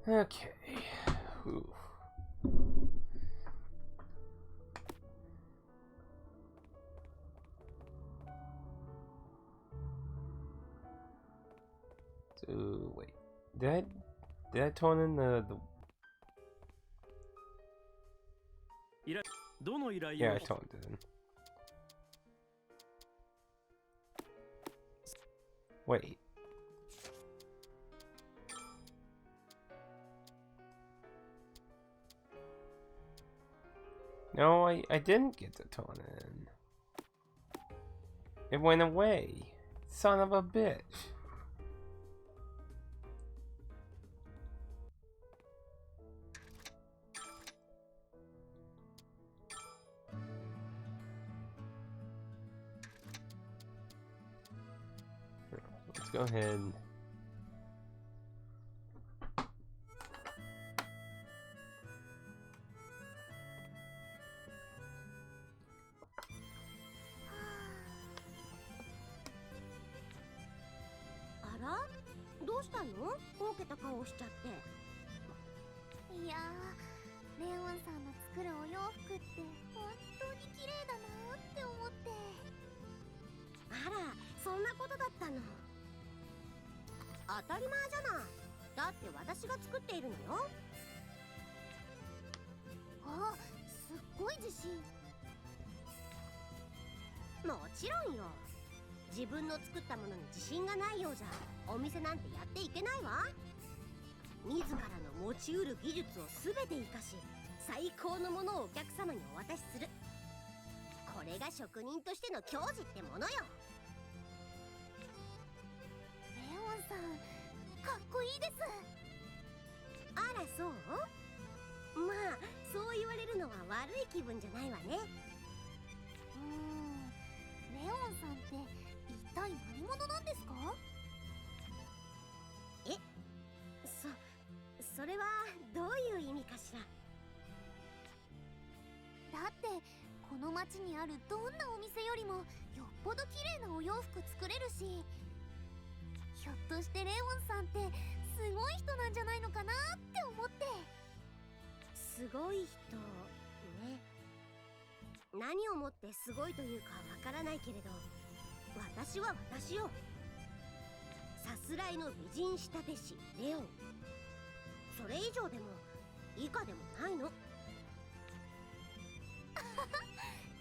Okay. Whew. So wait, did I turn in the yeah, I turned it in. Wait. No, I didn't get to turn it in. It went away. Son of a bitch. Let's go ahead.いやー、レオンさんの作るお洋服って本当に綺麗だなって思って。あら、そんなことだったの。当たり前じゃない。だって私が作っているのよ。あ、すっごい自信。もちろんよ。自分の作ったものに自信がないようじゃお店なんてやっていけないわ。自らの持ちうる技術を全て活かし、最高のものをお客様にお渡しする。これが職人としての矜持ってものよ。レオンさん、かっこいいです。あら、そう？まあ、そう言われるのは悪い気分じゃないわね。レオンさんって一体何者なんですか？え？それはどういう意味かしら。だってこの町にあるどんなお店よりもよっぽど綺麗なお洋服作れるし、ひょっとしてレオンさんってすごい人なんじゃないのかなって思って。すごい人ね。何をもってすごいというかわからないけれど、私は私よ。さすらいの美人仕立て師レオン。それ以上でも以下でもないの。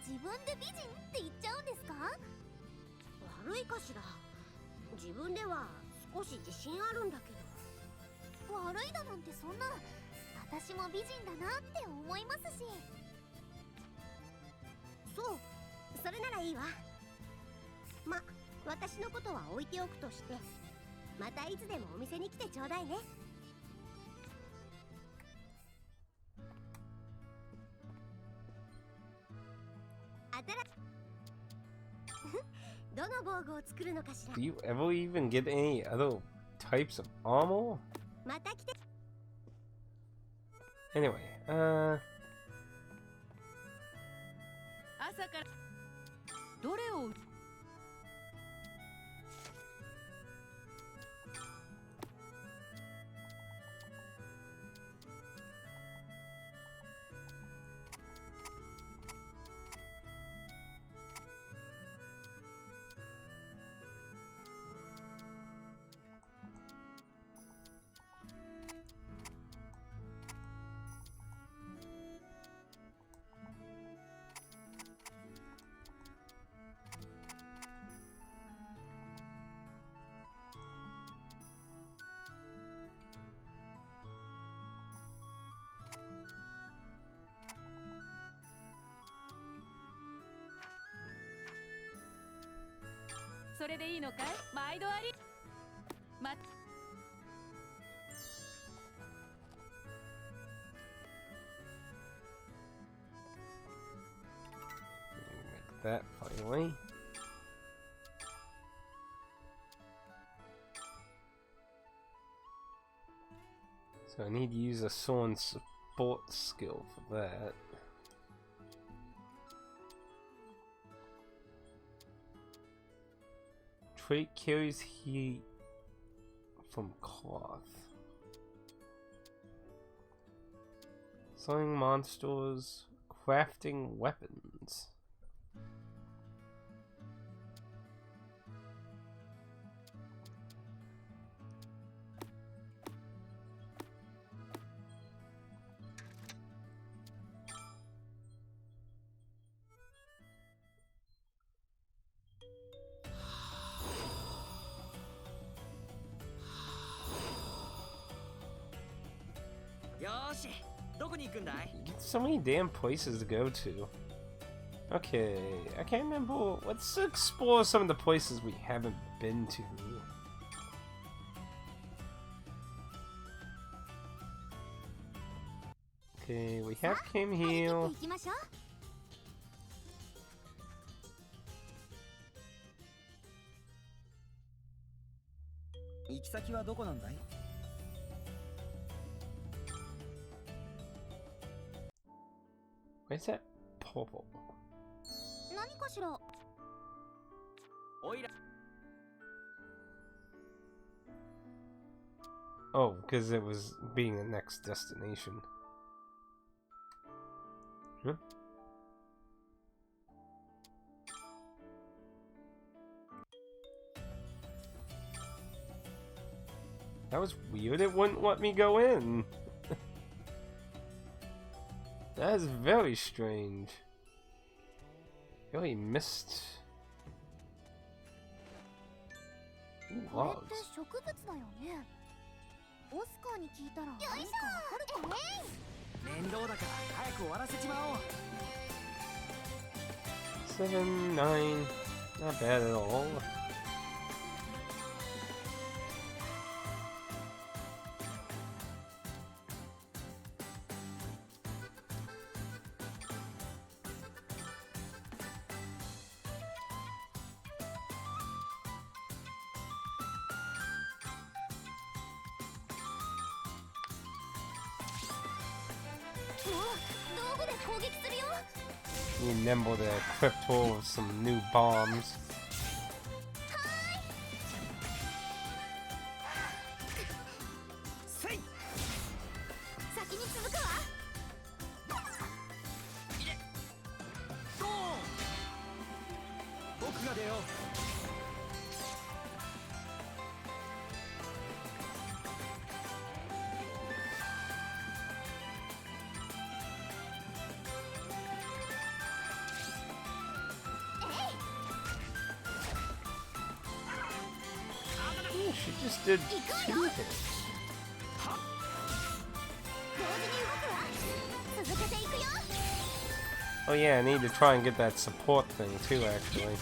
自分で美人って言っちゃうんですか？悪いかしら。自分では少し自信あるんだけど。悪いだなんてそんな。私も美人だなって思いますし。そう、それならいいわ。ま、私のことは置いておくとして、またいつでもお店に来てちょうだいね。どの防具を作るのかしら。 Do you ever even get any other types of armor? また来て。 Anyway, 朝からどれをそれでいいのかい？毎度あり。ま、make that finally. So I need to use a sworn support skill for that. Trait carries heat from cloth. Slaying monsters, crafting weapons. So many damn places to go to. Okay, I can't remember. Let's explore some of the places we haven't been to. Okay, we have came here. 行き先はどこなんだい? Where's that purple? 何かしら? Oh, because it was being the next destination. Huh? That was weird. It wouldn't let me go in. That is very strange. Really missed. Ooh, logs. 7, 9, not bad at all. You nimble to equip her with some new bombs. She just did 2 hits. Oh yeah, I need to try and get that support thing too, actually.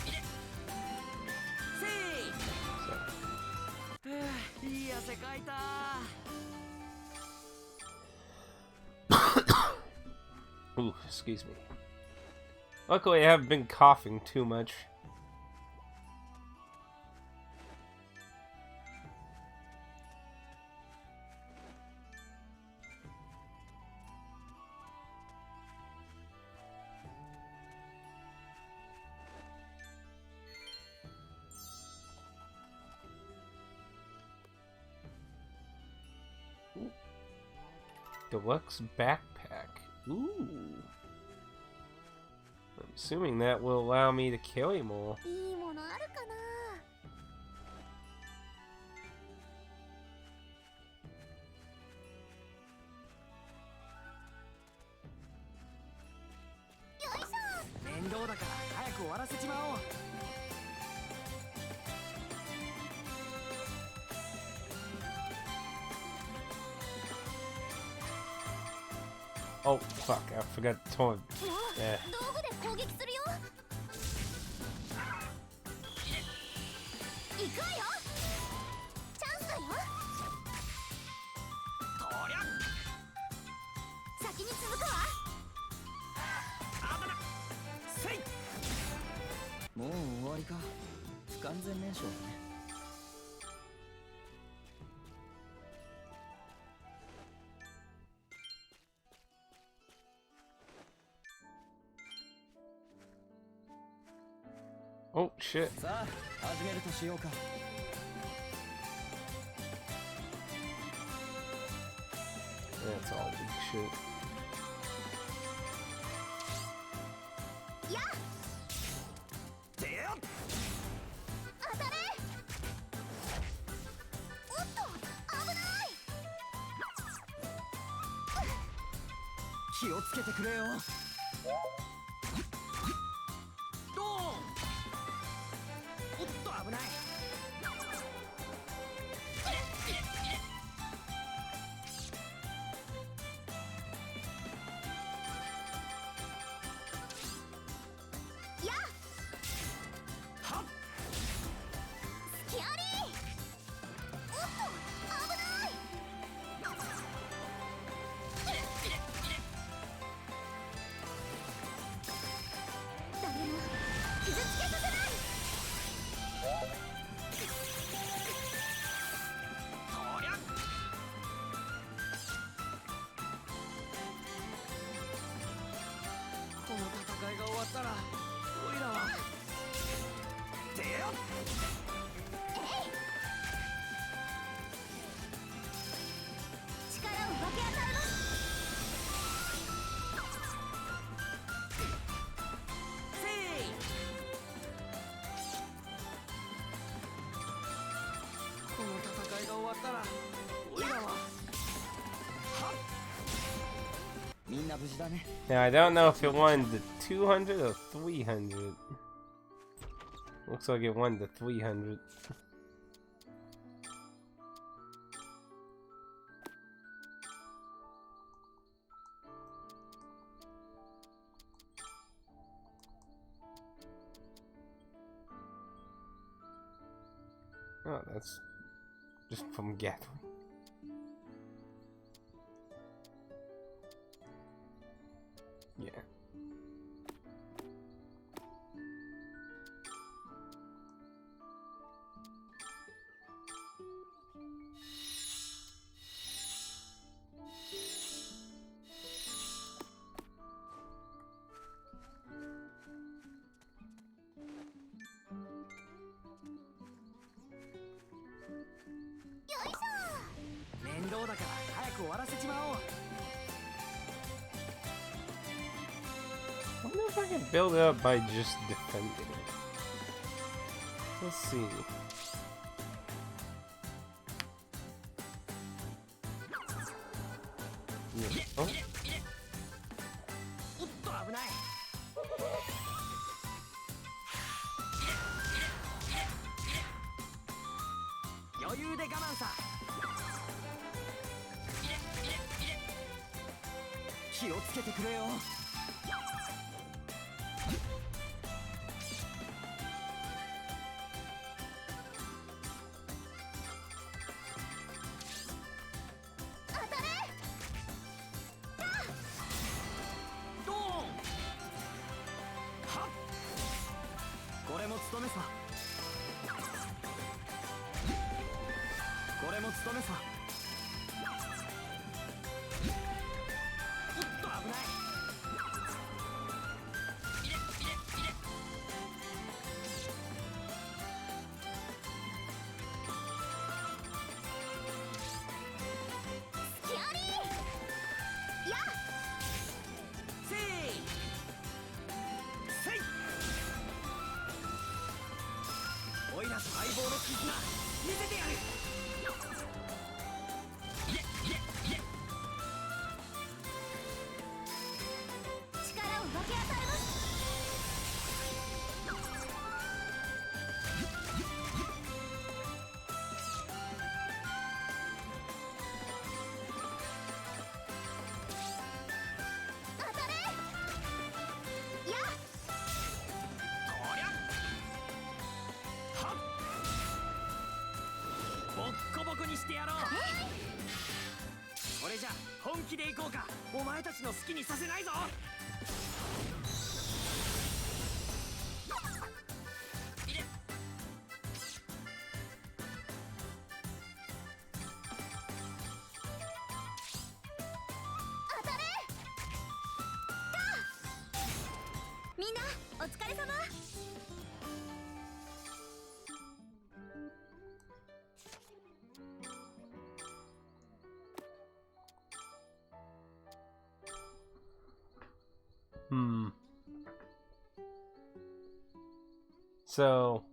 Ooh, excuse me. Luckily I haven't been coughing too much. Deluxe backpack. Ooh. I'm assuming that will allow me to carry more. Oh, fuck, I forgot to tell him. Yeah. Oh shit. That's all weak shit. やっ当たれ。おっと危ない。気をつけてくれよ。ドーン。おっと危ない。やっはっ。スキャリー。おっと危ない。誰も傷つけさせない。とりゃ。この戦いが終わったらオイラは出よっ。力を分け与えます。せい。この戦いが終わったらオイラははっ。みんな無事だね。 Now I don't know if it won the 200 or 300. Looks like it won the 300. Oh, that's just from gathering. Yeah. I wonder if I can build it up by just defending it. Let's see. Yeah. Oh. おっと危ない。余裕で我慢さ。気をつけてくれよ。ドーン。はっ。これも務めさ。これも務めさ。おっと危ない。スキャリー。やっせいせい。オイラと相棒の絆見せてやる。力を分け与えます。当たれ。やっこりゃ。はっ。ボッコボコにしてやろう。これじゃ本気で行こうか。お前たちの好きにさせないぞ。当たれ。みんなお疲れ様。Hmm. So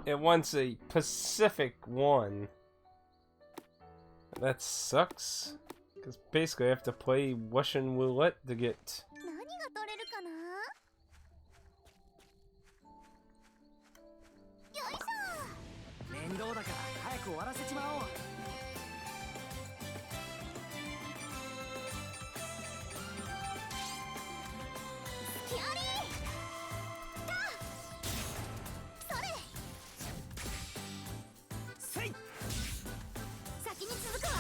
it wants a Pacific one. That sucks. Because basically I have to play Russian roulette to get... 何が取れるかな。よいしょ。面倒だから早く終わらせちまおう。スキアリー。だ。それ。せい。先に続くわ。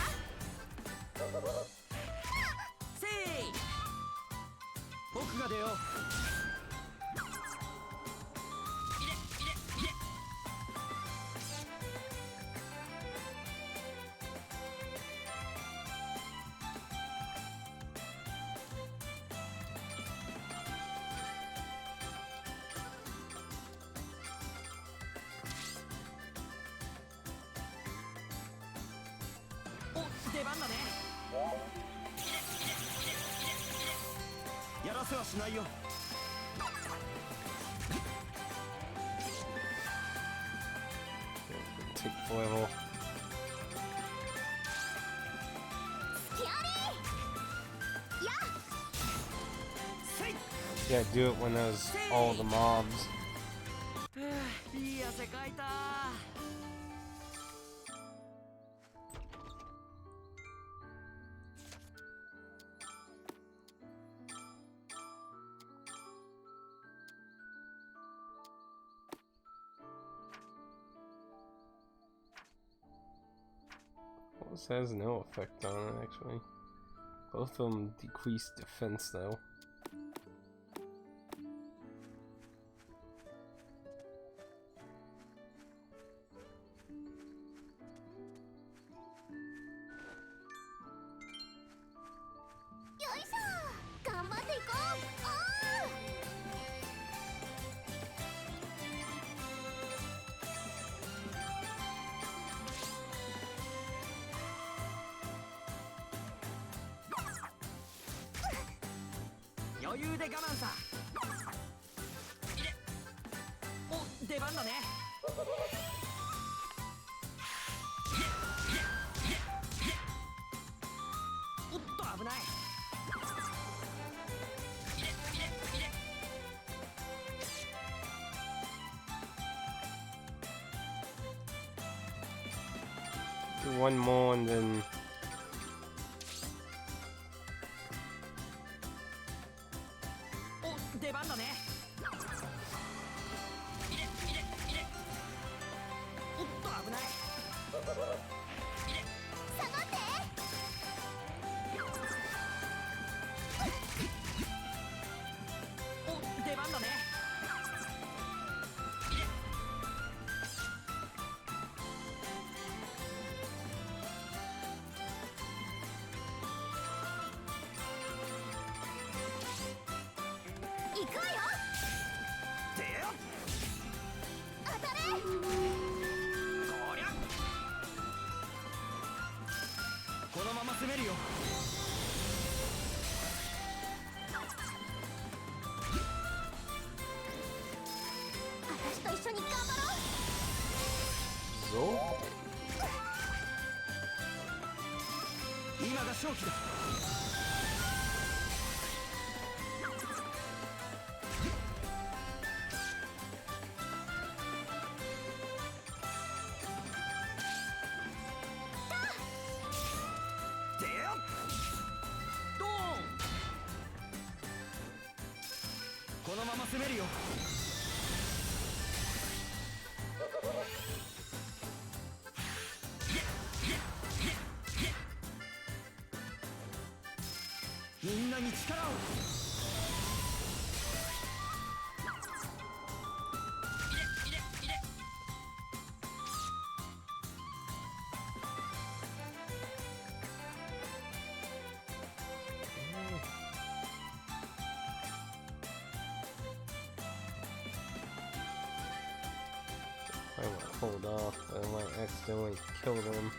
せい。僕が出よう。出番だね。やらせはしないよ。Take foil. スキアリー。や。せい。 Yeah, do it when there's all the mobs. いい汗かいた。This has no effect on it, actually. Both of them decrease defense, though. Yo 余裕で我慢さ。お、出番だね。おっと危ない。Do one more and then...お、出番だね。おっと危ない。下がって。お、出番だね。行くわよ。でよ。当たれ。こりゃ。このまま攻めるよ。私と一緒に頑張ろう。 So? 今が勝機だ。でよ。ドーン。このまま攻めるよ。みんなに力を。I might hold off. I might accidentally kill them.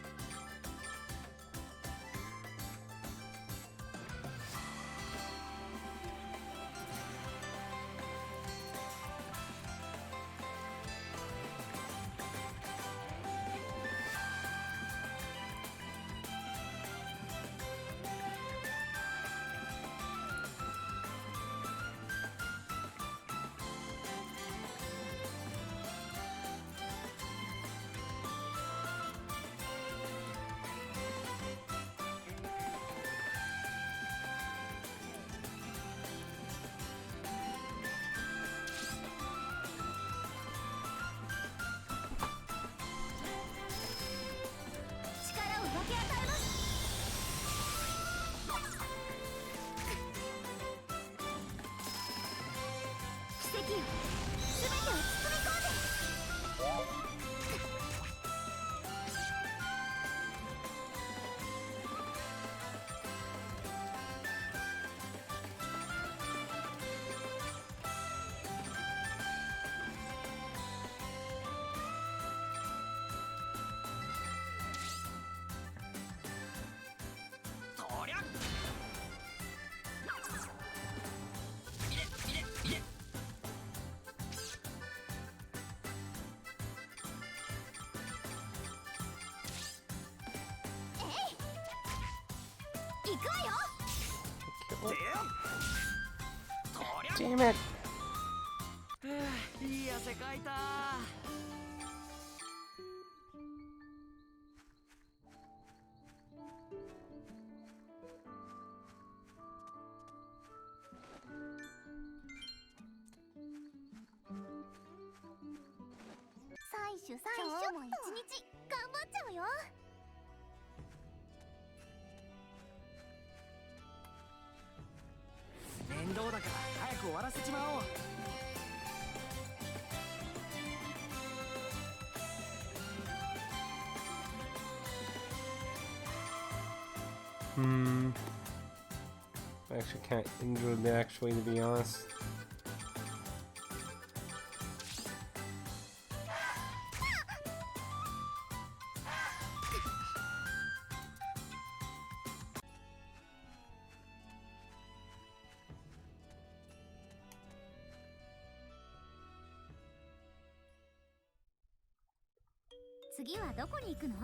くわよ。 Damn it! いい汗かいた。今日も一日頑張っちゃうよ。面倒だから早く終わらせちまおう。I actually can't enjoy it actually, to be honest.次はどこに行くの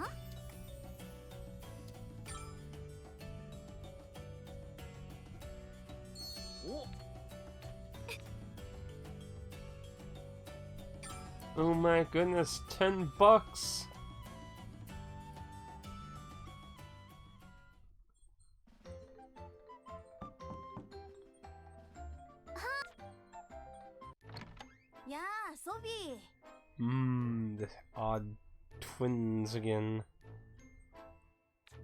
？Oh my goodness, $10. Yeah, Sophie. The odd twins again.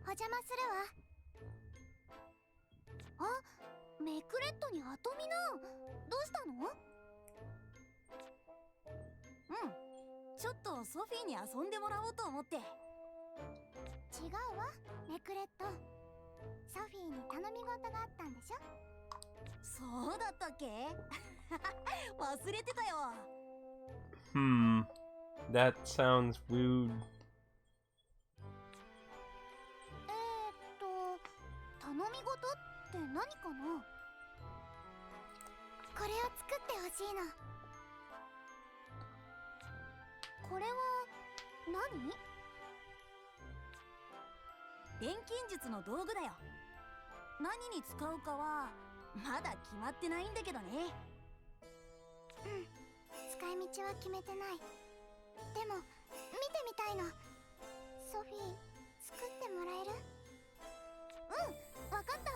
お邪魔するわ。あ、メクレットにアトミナ。どうしたの？ちょっとソフィーに遊んでもらおうと思って。違うわ、メクレット。ソフィーに頼み事があったんでしょ？そうだったっけ？忘れてたよ。That sounds rude. 頼み事って何かな？これを作ってほしいの。これは何？錬金術の道具だよ。何に使うかはまだ決まってないんだけどね。使い道は決めてない。でも見てみたいの。ソフィー、作ってもらえる？わかった。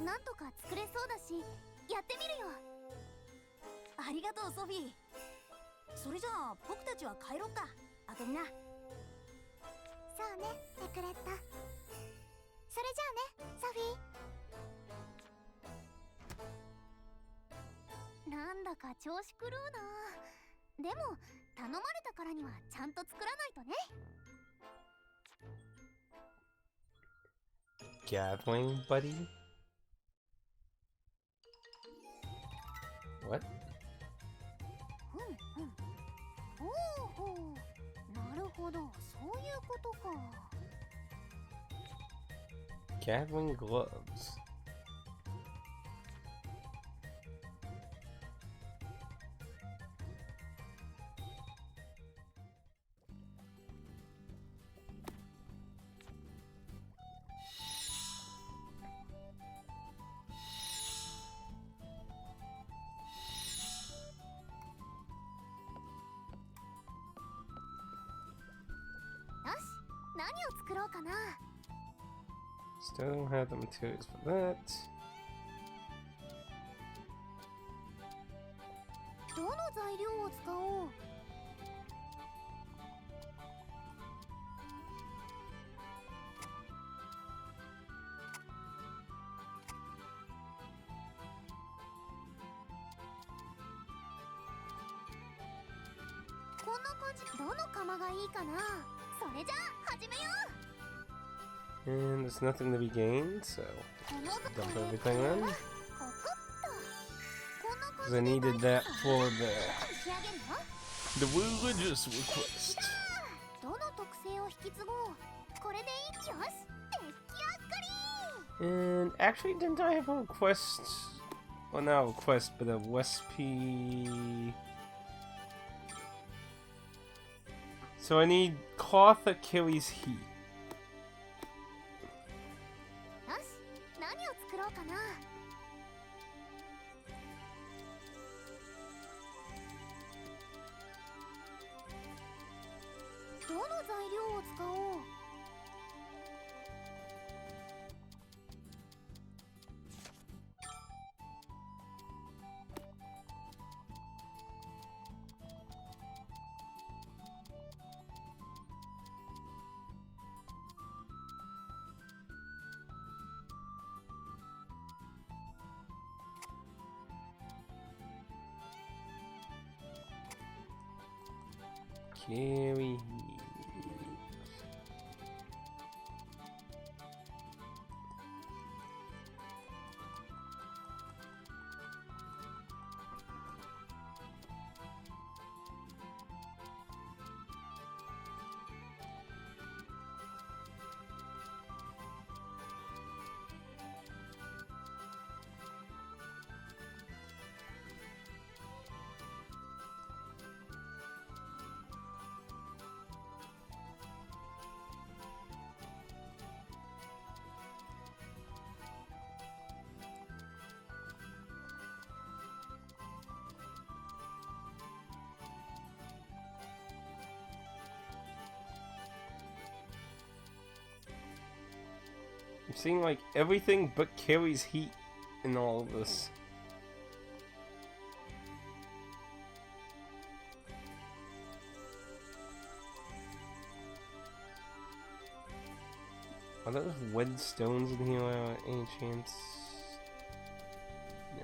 なんとか作れそうだし、やってみるよ。ありがとうソフィー。それじゃあ僕たちは帰ろっか、アトミナ。そうね、メクレット。それじゃあね、ソフィー。なんだか調子狂うな。でも頼まれたからにはちゃんと作らないとね。Gatling, buddy? What? ほう、なるほど、そういうことか。Gatling gloves. Still don't have the materials for that. どの材料を使おう？こんな感じ。どの釜がいいかな？それじゃあ始めよう。 And there's nothing to be gained, so dump everything in. Because I needed that for the religious request. And actually, didn't I have a request? Well, not a request, but a recipe. So I need cloth that carries heat. どの材料を使おう。Carry. I'm seeing like everything but carries heat in all of this. Are those red stones in here by any chance? No.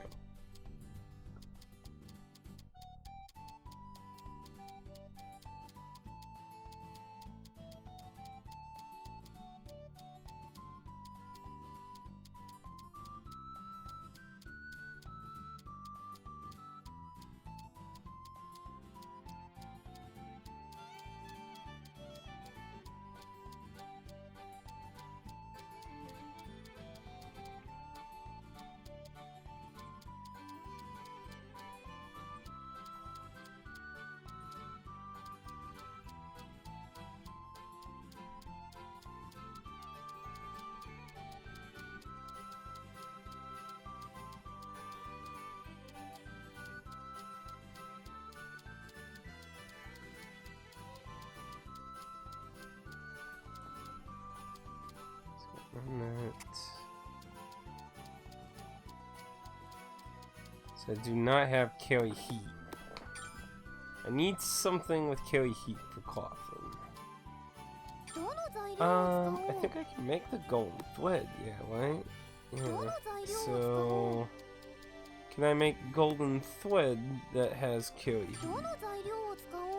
So I do not have carry heat. I need something with carry heat for coffin. どの材料を I 使おう。 think I can make the golden thread, yeah, right? どの Yeah. 材料を使おう。 So can I make golden thread that has carry どの heat? 材料を使おう。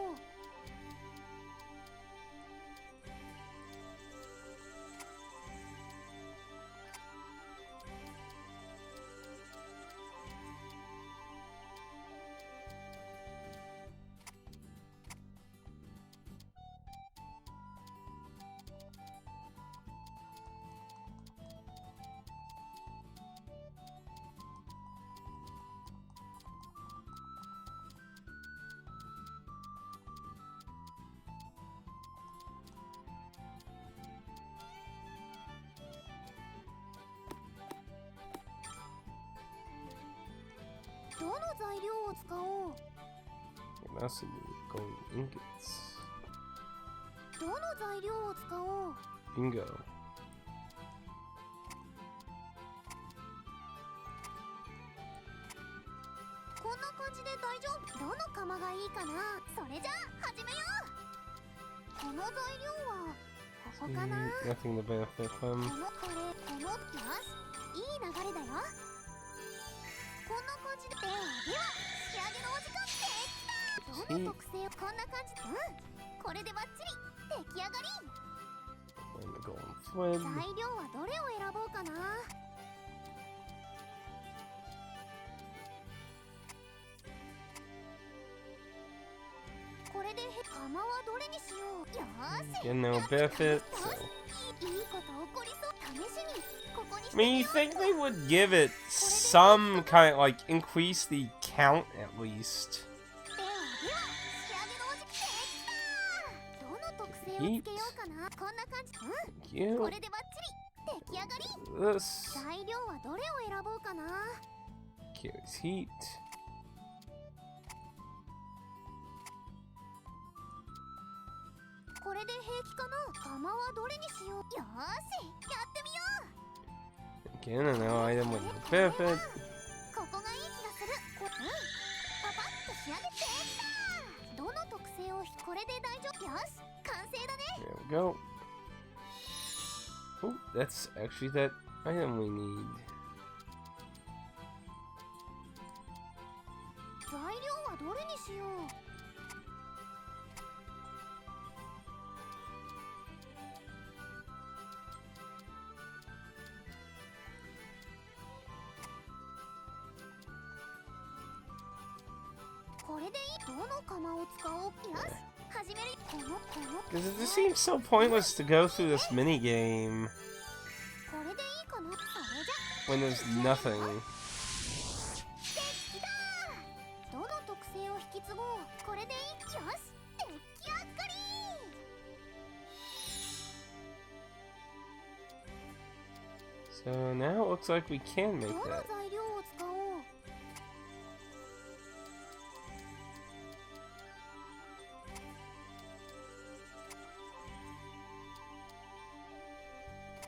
どの材料を使おう。 And I also need golden ingots. どの材料を使おう。 Bingo. こんな感じで大丈夫。どの釜がいいかな。それじゃあ始めよう。この材料はここかな。 Nothing to benefit こ from. のこのよし、いい流れだよ。こんな感じで。では仕上げのお時間です。どの特性をこんな感じで。これでバッチリ出来上がり。 And the golden thread. 材料はどれを選ぼうかな。これで釜はどれにしよう。よーし。 Get no benefit. So. いいこと起こりそう。試しにここにし I て mean, み you よう。 think they would give it some kind of like increase the count at least? では仕上げのお時期です。どの特性をつけようかな。こんな感じ。You これでバッチリ出来上がり。 this 材料はどれを選ぼうかな。 carries heat. これれで平気かな。釜はどれにしよう。よーし、やってみよう。 Again, another item with benefit. ここがいい気がする。パパッと仕上げてきた。どの特性をこれで大丈夫。よし、完成だね。 There we go. Oh, that's actually that item we need. 材料はどれにしよう。これでいい。どの釜を使おう。よし、始める。Because it just seems so pointless to go through this mini game これでいいかな。それじゃ when there's nothing. どの特性を引き継ごう。これでいい。よし、出来上がり。 So now it looks like we can ど make の that. 材料を使おう。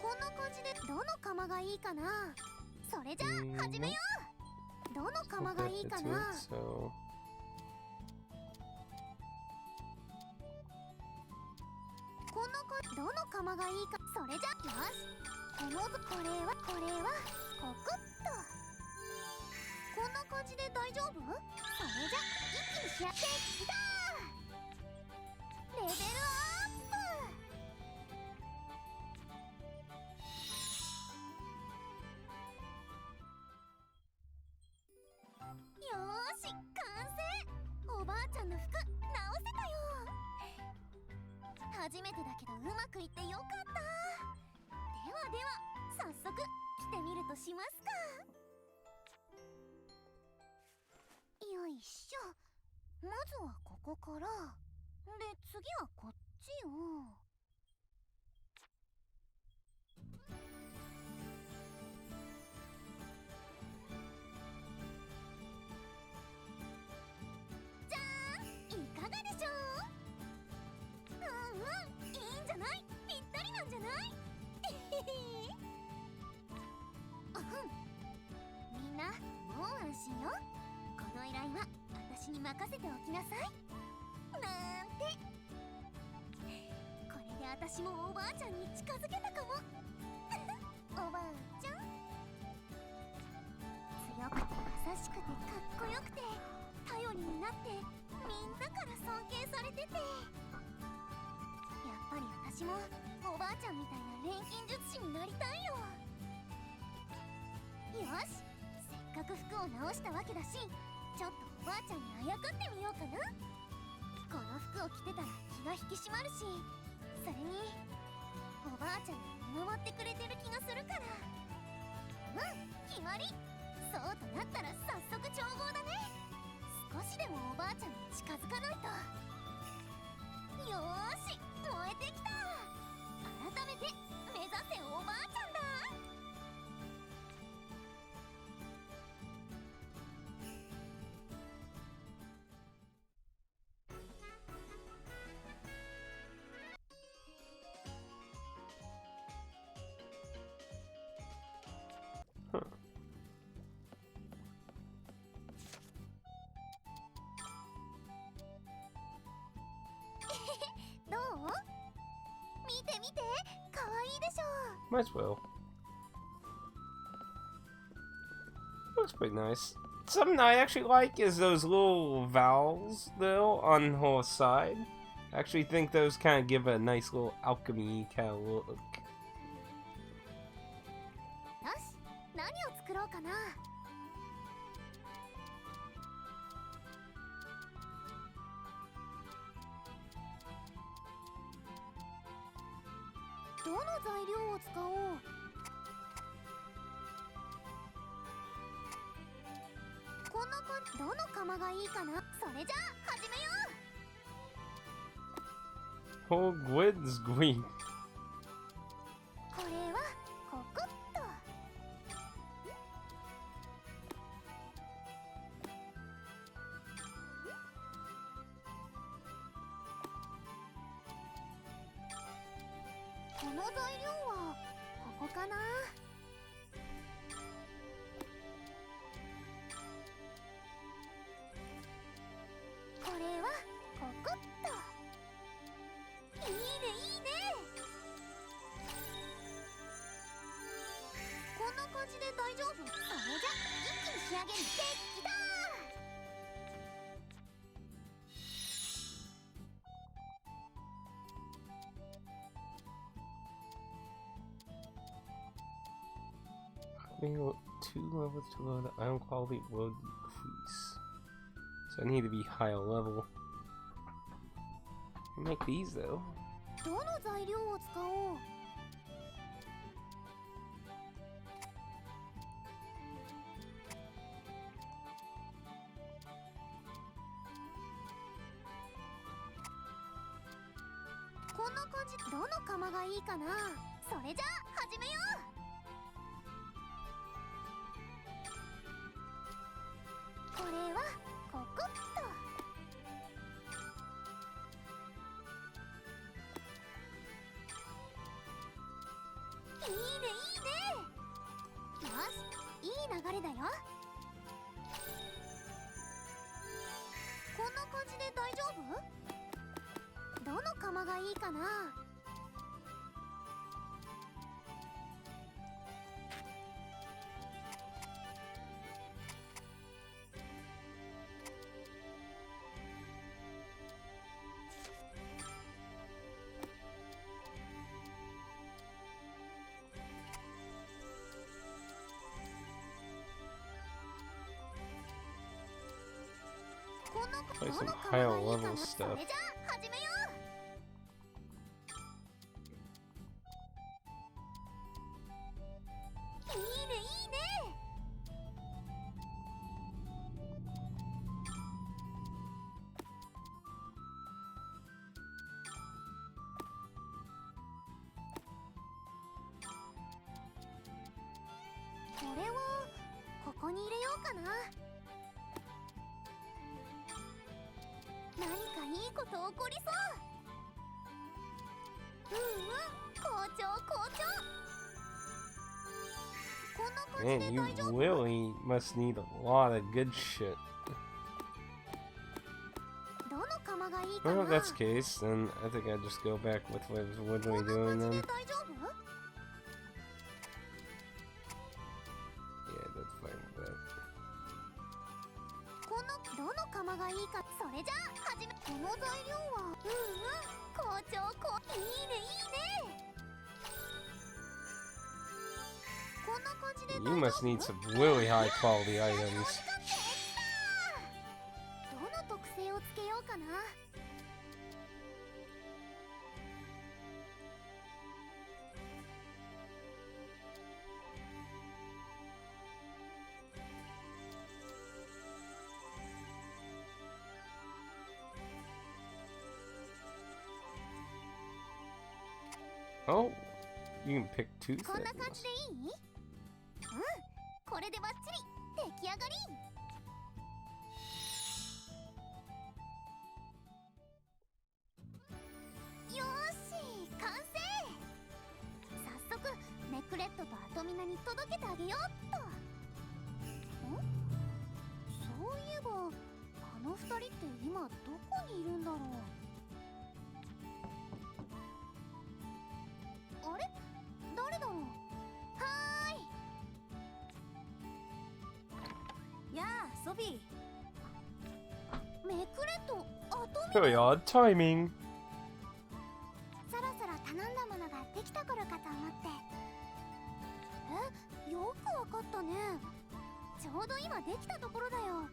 こんな感じでどの釜がいいかな。それじゃあ始めよう。どの Hope 釜が that いいか fits な。 it, so こんなかどの釜がいいか。それじゃよし、これはコクッと。こんな感じで大丈夫。それじゃ一気に仕上げてきた。レベルアップ。よーし、完成。おばあちゃんの服直せたよ。初めてだけどうまくいってよかった。では早速着てみるとしますか。よいしょ。まずはここから。で、次はこっちを。じゃーん、いかがでしょう。いいんじゃない。ぴったりなんじゃない。みんなもう安心よ。この依頼は私に任せておきなさい。なんて。これで私もおばあちゃんに近づけたかも。おばあちゃん、強くて優しくてかっこよくて頼りになってみんなから尊敬されてて、やっぱり私もおばあちゃんみたいな錬金術師になりたいよ。よし、せっかく服を直したわけだし、ちょっとおばあちゃんにあやかってみようかな。この服を着てたら気が引き締まるし、それにおばあちゃんが見守ってくれてる気がするから。決まり。そうとなったら早速調合だね。少しでもおばあちゃんに近づかないと。よーし、燃えてきた。改めて目指せおばあちゃんだ。どう？見て見て、かわいいでしょ。 might as well. Looks pretty nice. Something I actually like is those little vowels, though, on her side. I actually think those kind of give a nice little alchemy kind of look. よし、何を作ろうかな。どの材料を使おう。こんな感じ。どの釜がいいかな。それじゃあ始めよう。 Oh, Gwyd's green. これはコクッと。この材料はここかな。これはここっと。いいねいいね。こんな感じで大丈夫？それじゃ一気に仕上げる。できた。Maybe 2 levels to load iron quality will decrease. So I need to be higher level. I make these though. どの材料を使おう？こんな感じ。どの釜がいいかな。それじゃあ始めよう。これはここっと。いいねいいね。よし、いい流れだよ。こんな感じで大丈夫？どの釜がいいかな。Play some higher level stuff. それじゃあ始めよう。いいねいいね。これはここに入れようかな。何かいいこと起こりそう。好調好調。こんな感じ Man, で you 大丈夫？ really must need a lot of good shit. どの釜がいいか Well, な。 if that's the case, then I think I just go back with what I was こ originally んな doing 感じ then. で大丈夫？ Yeah, that's fine with that. このどの釜がいいか。それじゃあ始め。この材料は好調いいねいいね。こんな感じで大丈夫？ You must need some really high quality items. どの特性をつけようかな。Oh, you can pick two こんな感 things. じでいい？これでバッチリ出来上がり。よーし完成。早速ネクレットとアトミナに届けてあげようっと。そういえばあの二人って今どこにいるんだろう。あれ誰だろう。はーい。やあソフィー。メクレットアトミナ。 Very odd timing. そろそろ頼んだものができた頃かと思って。よくわかったね。ちょうど今できたところだよ。はい。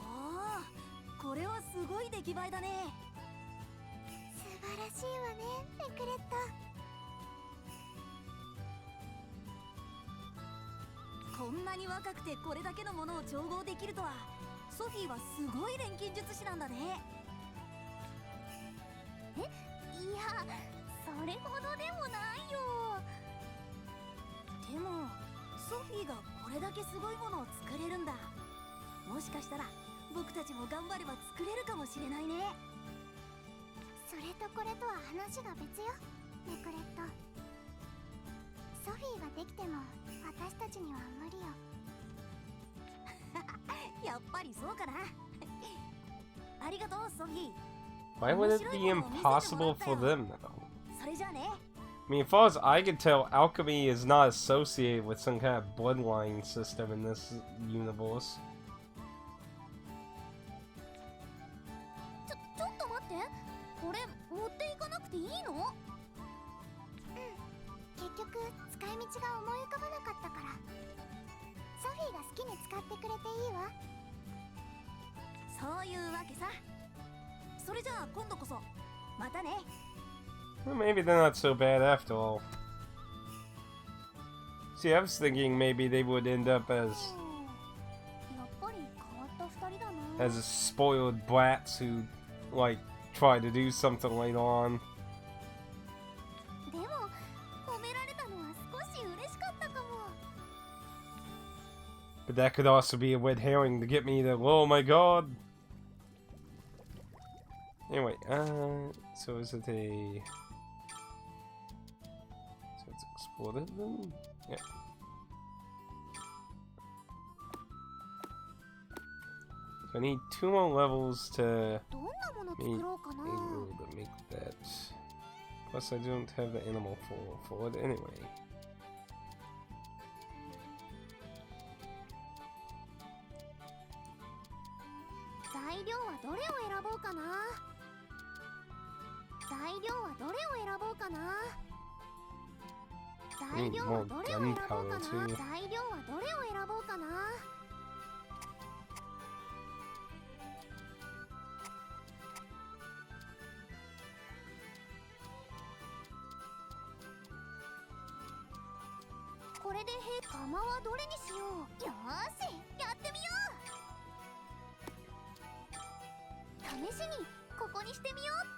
ああ、これはすごい出来栄えだね。素晴らしいわね、メクレット。こんなに若くてこれだけのものを調合できるとは、ソフィーはすごい錬金術師なんだね。いや、それほどでもないよ。でもソフィーがこれだけすごいものを作れるんだ。もしかしたら僕たちも頑張れば作れるかもしれないね。それれとこれとは話が別よ、ネクレット。ソフィーができても私たちには無理よ。やっぱりそうかな。ありがとうソフィー。 Why would it be impossible for them though? それじゃあね。 I mean, as far as I can tell, alchemy is not associated with some kind of bloodline system in this universe. ちょっと待って、これ持っていかなくていいの？結局使い道が思い浮かばなかったから、ソフィーが好きに使ってくれていいわ。そういうわけさ。それじゃあ今度こそまたね。 Well, maybe they're not so bad after all. See, I was thinking maybe they would end up as やっぱり変わった二人だな。 as spoiled brats who, like, try to do something later on. でも褒められたのは少し嬉しかったかも。 But that could also be a red herring to get me to, oh my god! Anyway, so is it a... So it's exploded then? Yeah. So I need 2 more levels to どんなもの作ろうかな。 able to make that. Plus I don't have the animal for it anyway. 材料はどれを選ぼうかな。材料はどれを選ぼうかな。材料はどれを選ぼうかな。材料はどれを選ぼうかな。これで釜はどれにしよう。よーし、やってみよう。試しにここにしてみようっと。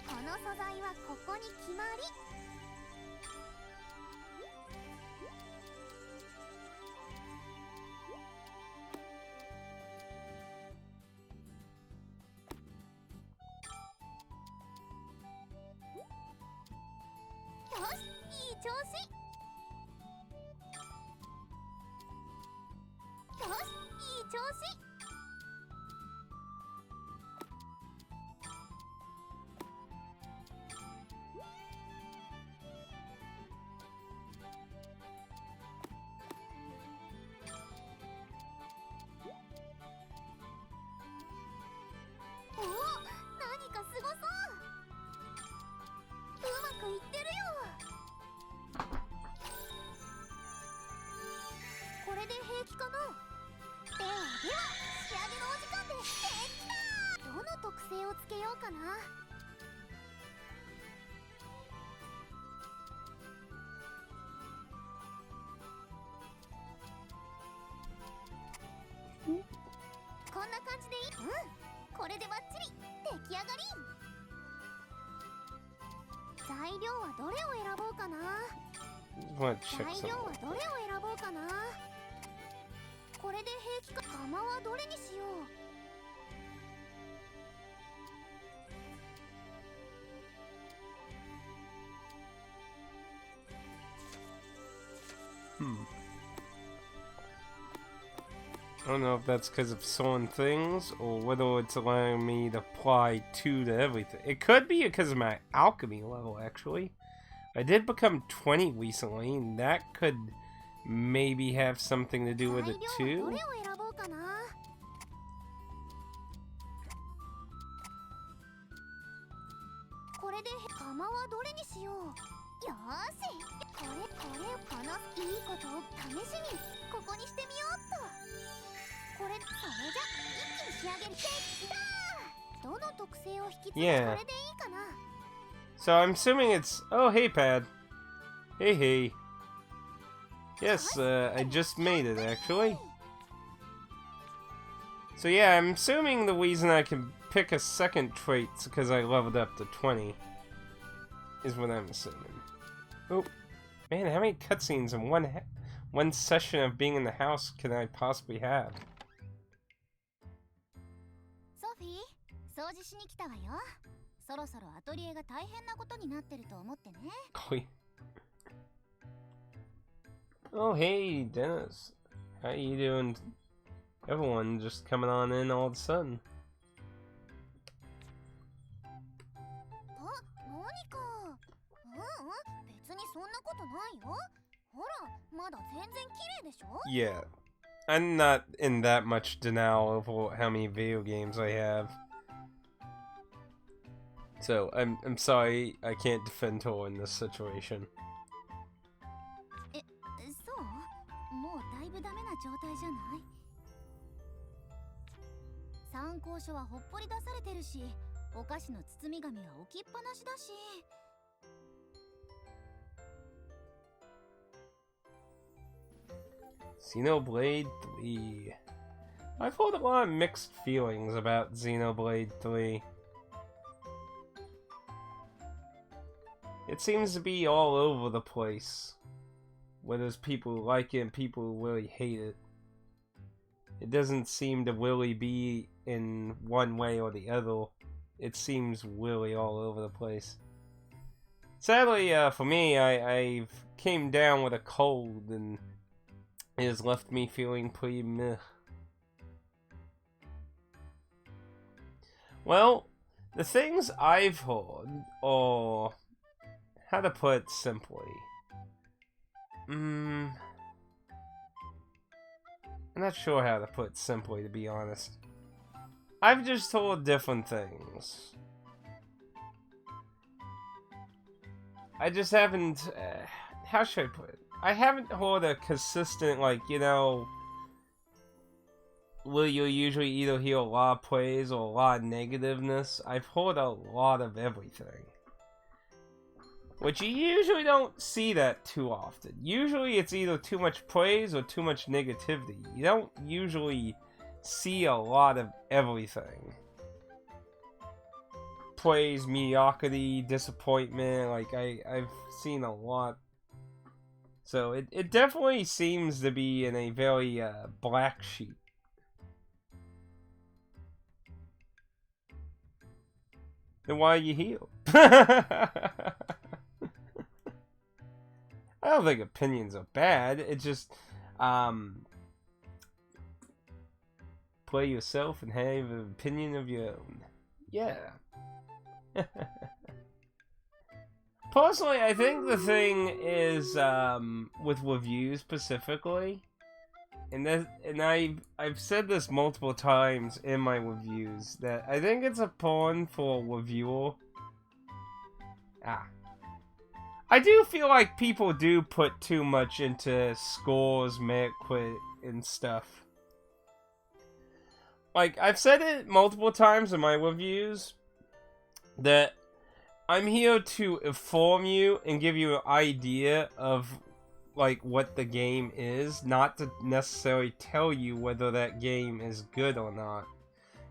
この素材はここに決まり。よし、いい調子。よし、いい調子。おお、何かすごそう。うまくいってるよ。これで平気かな。では仕上げのお時間です。できた。どの特性をつけようかな。こんな感じでいい。これでバッチリ出来上がり。材料はどれを選ぼうかな。 Let's check 材料 some. はどれを選ぼうかな。これで平気か。釜はどれにしよう。I don't know if that's because of sewing things or whether it's allowing me to apply 2 to everything. It could be because of my alchemy level, actually. I did become 20 recently, and that could maybe have something to do with it 材料 too. はどれを選ぼうかな。これで釜はどれにしよう。よーし、このいいことを試しにここにしてみようっと。これ、それじゃ一気に仕上げる。できた。どの特性を引き継ぐ。 Yeah. これでいいかな。 So I'm assuming it's... Oh, hey, Pad. Hey, hey. Yes, I just made it, actually. So yeah, I'm assuming the reason I can pick a second trait is because I leveled up to 20. Is what I'm assuming. Oh, man, how many cutscenes in one session of being in the house can I possibly have? ソフィー、掃除しに来たわよ。そろそろアトリエが大変なことになってると思ってね。Oh, hey, Dennis. How you doing? Everyone just coming on in all of a sudden. 何か。別にそんなことないよ。ほら、まだ全然綺麗でしょ? Yeah. I'm not in that much denial of how many video games I have. So, I'm sorry I can't defend her in this situation. そう?もうだいぶダメな状態じゃない?参考書はほっぽり出されてるし、お菓子の包み紙は置きっぱなしだし。Xenoblade 3. I've heard a lot of mixed feelings about Xenoblade 3. It seems to be all over the place. Where there's people who like it and people who really hate it. It doesn't seem to really be in one way or the other. It seems really all over the place. Sadly, for me, I came down with a cold and it has left me feeling pretty meh. Well, the things I've heard are, how to put it simply, I'm not sure how to put it simply, to be honest. I've just heard different things. I just haven't, how should I put it? I haven't heard a consistent, like, you know, where you usually either hear a lot of praise or a lot of negativeness. I've heard a lot of everything. Which you usually don't see that too often. Usually it's either too much praise or too much negativity. You don't usually see a lot of everything. Praise, mediocrity, disappointment, like I've seen a lot. So it definitely seems to be in a very black sheep. Then why are you here? I don't think opinions are bad. It's just play yourself and have an opinion of your own. Yeah. Personally, I think the thing is with reviews specifically, and I've said this multiple times in my reviews that I think it's a pawn for a reviewer. I do feel like people do put too much into scores, Metacritic, and stuff. Like, I've said it multiple times in my reviews that I'm here to inform you and give you an idea of, like, what the game is, not to necessarily tell you whether that game is good or not.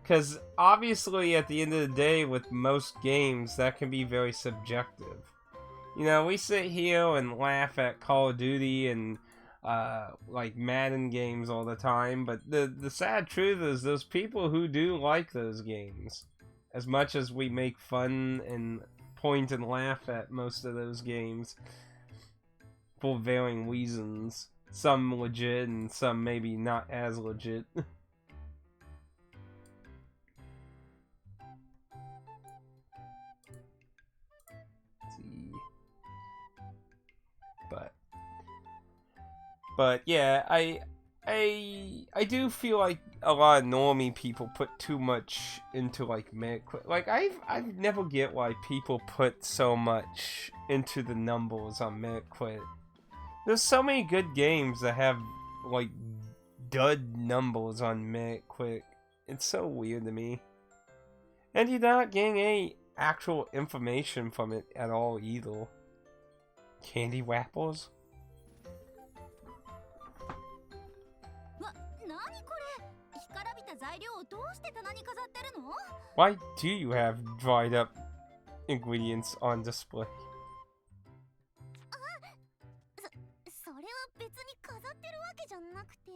Because, obviously, at the end of the day, with most games, that can be very subjective. You know, we sit here and laugh at Call of Duty and, like, Madden games all the time, but the sad truth is there's people who do like those games. As much as we make fun and point and laugh at most of those games for varying reasons. Some legit and some maybe not as legit. See. But yeah, I do feel like a lot of normie people put too much into, like, Metacritic. Like, I've never get why people put so much into the numbers on Metacritic. There's so many good games that have, like, dud numbers on Metacritic. It's so weird to me. And you're not getting any actual information from it at all either. Candy wrappers? た材料をどうして棚に飾ってるの？ Why do you have dried up ingredients on display? それは別に飾ってるわけじゃなくて、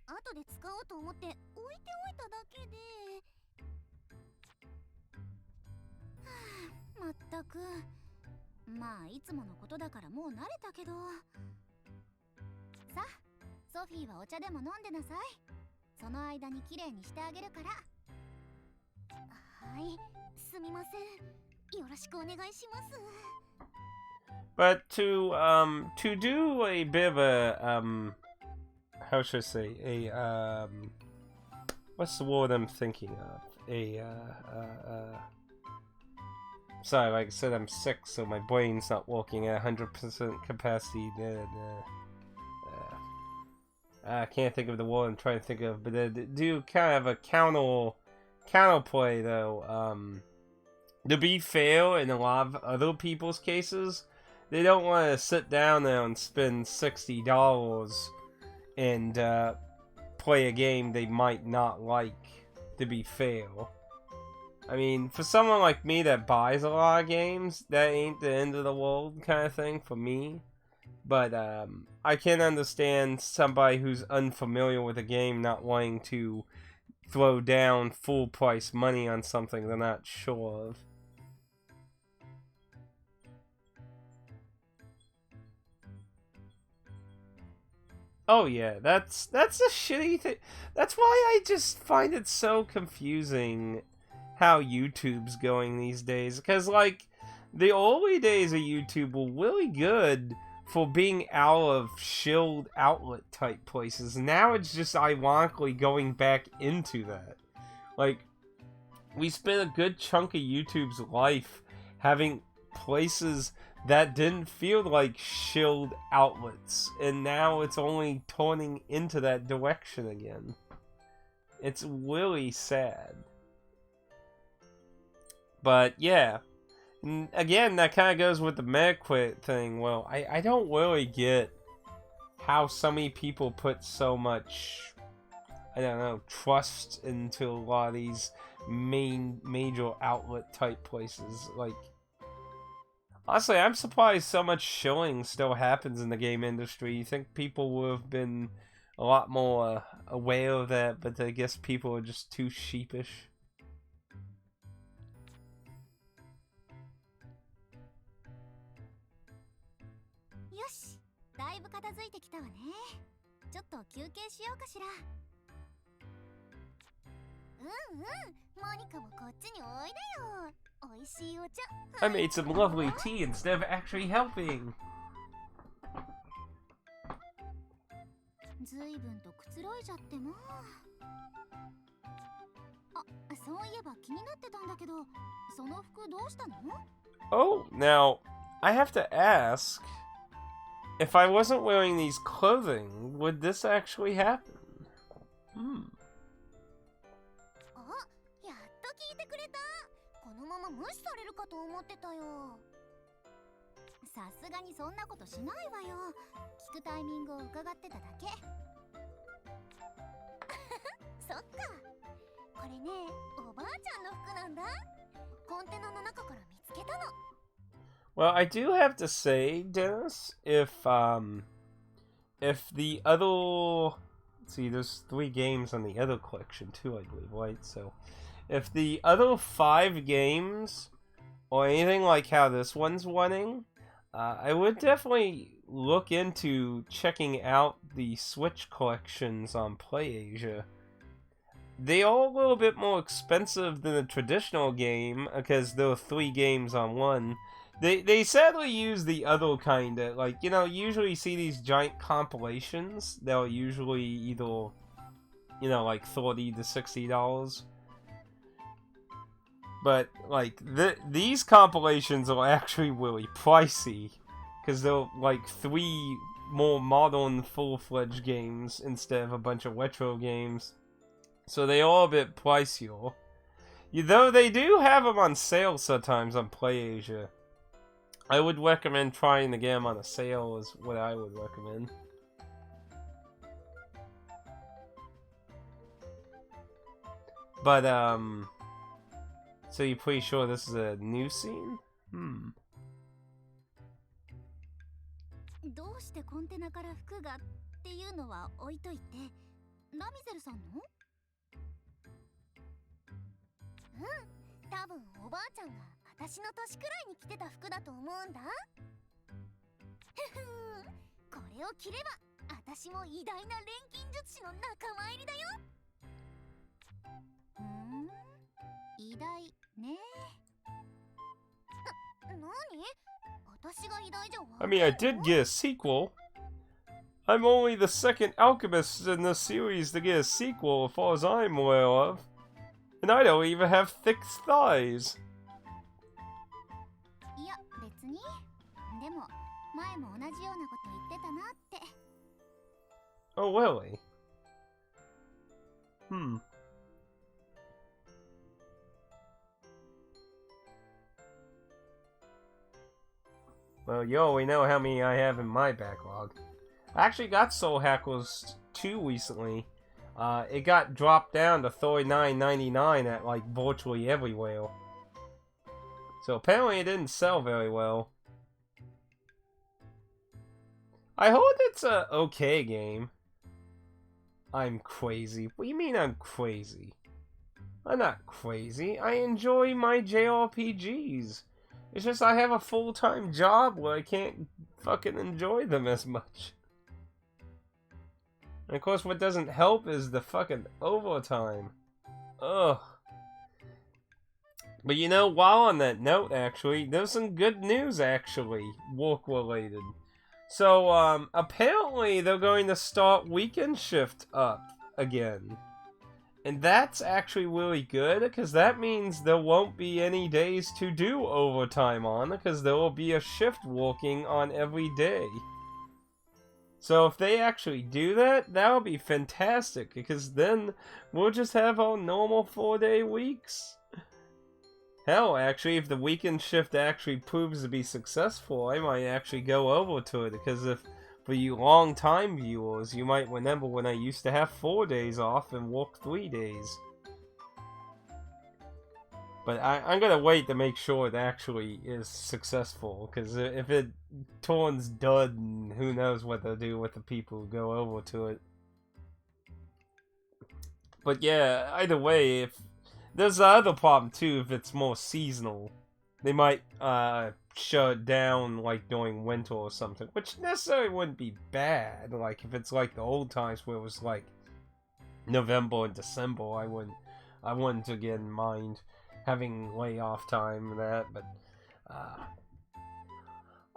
後で使おうと思って置いておいただけで。まったく。まあいつものことだからもう慣れたけど。さあ、ソフィーはお茶でも飲んでなさい。その間にきれいにしてあげるから。はい、すみません。よろしくお願いします。But to do a bit of a how should I say what's the word I'm thinking of? Sorry, like I said, I'm sick, so my brain's not working at 100% capacity. I can't think of the word I'm trying to think of, but do kind of a counterplay though. To be fair, in a lot of other people's cases, they don't want to sit down there and spend $60 and play a game they might not like, to be fair. I mean, for someone like me that buys a lot of games, that ain't the end of the world kind of thing for me. But I can understand somebody who's unfamiliar with a game not wanting to throw down full price money on something they're not sure of. Oh yeah, that's a shitty thing. That's why I just find it so confusing how YouTube's going these days. Because, like, the early days of YouTube were really good for being out of shield outlet type places. Now it's just ironically going back into that. Like, we spent a good chunk of YouTube's life having places that didn't feel like shield outlets, and now it's only turning into that direction again. It's really sad. But yeah, and again, that kind of goes with the MetaQuit thing. Well, I don't really get how so many people put so much, I don't know, trust into a lot of these major outlet type places. Like, honestly, I'm surprised so much shilling still happens in the game industry. You think people would have been a lot more aware of that, but I guess people are just too sheepish. よし、だいぶ片付いてきたわね。ちょっと休憩しようかしら。モニカもこっちにおいでよ。おいしいお茶。I made some lovely tea instead of actually helping. ずいぶんとくつろいじゃっても。あ、そういえば気になってたんだけど、その服どうしたの？ Oh, now, I have to ask, if I wasn't wearing these clothing, would this actually happen? あ、やっと聞いてくれた。このまま無視されるかと思ってたよ。さすがにそんなことしないわよ。聞くタイミングを伺ってただけ。そっか。これね、おばあちゃんの服なんだ。コンテナの中から見つけたの。Well, I do have to say, Dennis, if the other, let's see, there's 3 games on the other collection too, I believe, right? So, if the other 5 games, or anything like how this one's running, I would definitely look into checking out the Switch collections on PlayAsia. They are a little bit more expensive than a traditional game, because there are 3 games on one. They sadly use the other kind of, like, you know, usually you see these giant compilations. They'll usually either, you know, like $30 to $60. But, like, these compilations are actually really pricey. Because they're, like, 3 more modern, full-fledged games instead of a bunch of retro games. So they are a bit pricier. Though they do have them on sale sometimes on PlayAsia. I would recommend trying to get them on a sale is what I would recommend. But, so you're pretty sure this is a new scene? どうしてコンテナから服がっていうのは置いといて、ラミゼルさんの？うん、多分おばあちゃんが私の年くらいに着てた服だと思うんだ。ふふん、これを着れば私も偉大な錬金術師の仲間入りだよ。偉大ね。なに？私が偉大じゃわ。I mean, I did get a sequel. I'm only the second alchemist in the series to get a sequel, as far as I'm aware of. And I don't even have thick thighs. いや、別に。でも、前も同じようなこと言ってたなって。Oh, really? Well, you already know how many I have in my backlog. I actually got Soul Hackers 2 recently. It got dropped down to $39.99 at like virtually everywhere. So apparently it didn't sell very well. I heard it's a okay game. I'm crazy. What do you mean I'm crazy? I'm not crazy. I enjoy my JRPGs. It's just I have a full-time job where I can't fucking enjoy them as much. And of course what doesn't help is the fucking overtime. Ugh. But you know, while on that note, actually, there's some good news, actually, work-related. So, apparently they're going to start weekend shift up again. And that's actually really good, because that means there won't be any days to do overtime on, because there will be a shift working on every day. So if they actually do that, that'll be fantastic, because then we'll just have our normal 4-day weeks. Hell, actually, if the weekend shift actually proves to be successful, I might actually go over to it, because if for you long-time viewers, you might remember when I used to have 4 days off and work 3 days. But I'm gonna wait to make sure it actually is successful, because if it turns dud, who knows what they'll do with the people who go over to it. But yeah, either way, if there's the other problem too, if it's more seasonal. They might shut it down like during winter or something, which necessarily wouldn't be bad. Like if it's like the old times where it was like November and December, I wouldn't again mind having layoff time and that. But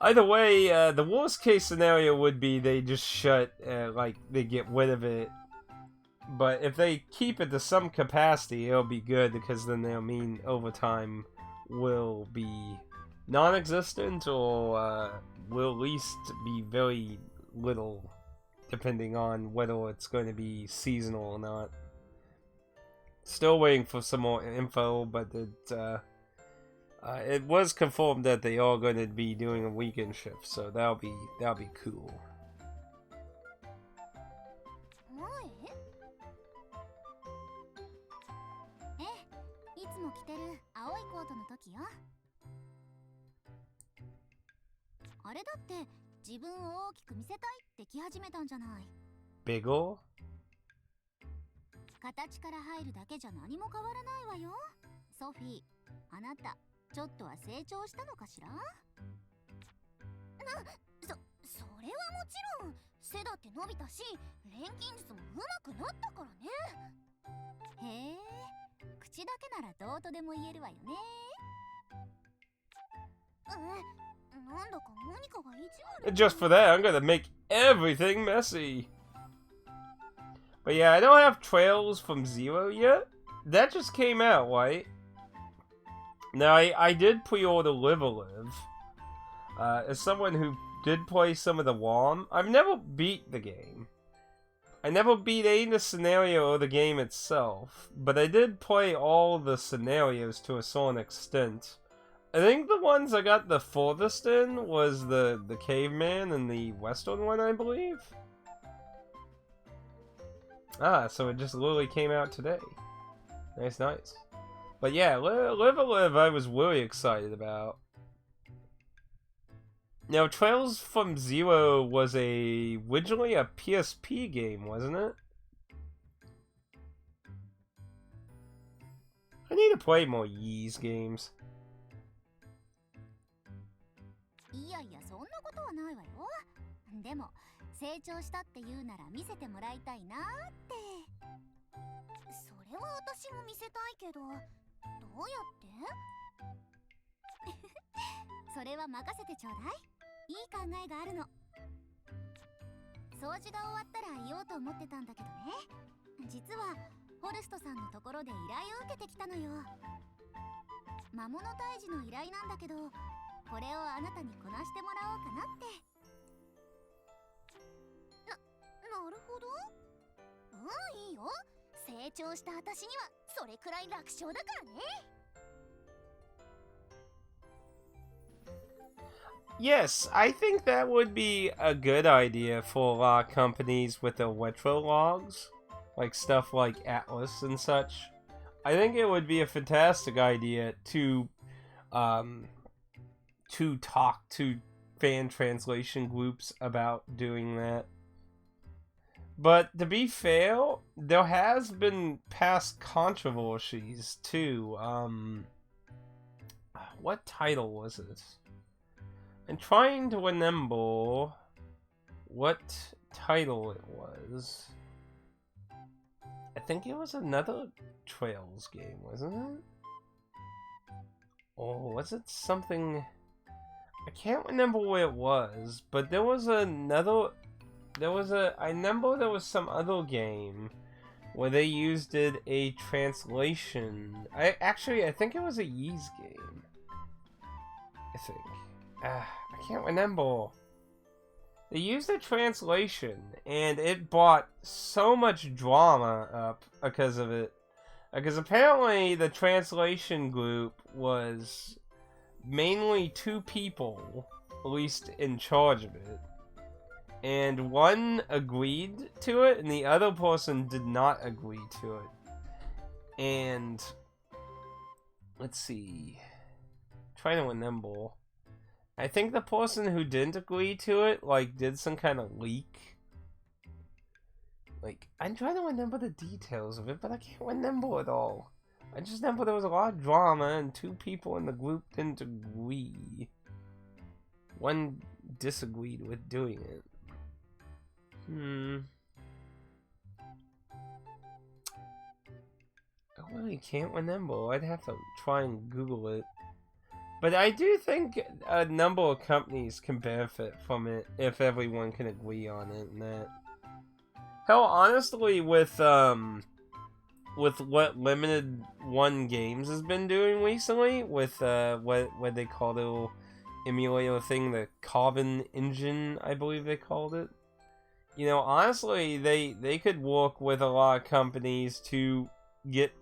either way, the worst case scenario would be they just shut, like they get rid of it. But if they keep it to some capacity, it'll be good, because then they'll mean overtime will be non-existent, or will at least be very little, depending on whether it's going to be seasonal or not. Still waiting for some more info, but it was confirmed that they are going to be doing a weekend shift, so that'll be cool. いつも着てる青いコートの時よ。あれだって自分を大きく見せたいって着始めたんじゃない。Bigger? 形から入るだけじゃ何も変わらないわよ。ソフィー、あなたちょっとは成長したのかしら。それはもちろん。背だって伸びたし、錬金術も上手くなったからね。へえ、口だけならどうとでも言えるわよね。なんだか何かが意地悪。And just for that, I'm gonna make everything messy. But yeah, I don't have Trails from Zero yet. That just came out, right? Now, I did pre-order Live a Live. As someone who did play some of the WOM, I've never beat the game. I never beat any scenario of the game itself, but I did play all the scenarios to a certain extent. I think the ones I got the furthest in was the caveman and the western one, I believe. Ah, so it just literally came out today. Nice, nice. But yeah, Live a Live I was really excited about. Now, Trails from Zero was originally a PSP game, wasn't it? I need to play more Ys games. いやいや、そんなことはないわよ。でも成長したって言うなら見せてもらいたいなーって。それは私も見せたいけど、どうやって？それは任せてちょうだい。いい考えがあるの。掃除が終わったら言おうと思ってたんだけどね。実はフォルストさんのところで依頼を受けてきたのよ。魔物退治の依頼なんだけど、これをあなたにこなしてもらおうかなって。なるほど。いいよ。成長した私にはそれくらい楽勝だからね。Yes, I think that would be a good idea for a lot of companies with the retro logs, like stuff like Atlas and such. I think it would be a fantastic idea to talk to fan translation groups about doing that. But to be fair, there has been past controversies too. What title was it? I'm trying to remember what title it was. I think it was another Trails game, wasn't it? Or was it something... I can't remember what it was, but there was another... I remember there was some other game where they used a translation. I think it was a Ys game. I think. I can't remember. They used a translation, and it brought so much drama up because of it. Because apparently the translation group was mainly 2 people, at least in charge of it. And one agreed to it, and the other person did not agree to it. And let's see. I'm trying to remember. I think the person who didn't agree to it, like, did some kind of leak. Like, I'm trying to remember the details of it, but I can't remember it all. I just remember there was a lot of drama, and 2 people in the group didn't agree. One disagreed with doing it. I really can't remember. I'd have to try and Google it. But I do think a number of companies can benefit from it if everyone can agree on it and that. Hell, honestly, with what Limited One Games has been doing recently, with what they call the little emulator thing, the Carbon Engine, I believe they called it. You know, honestly, they could work with a lot of companies to get,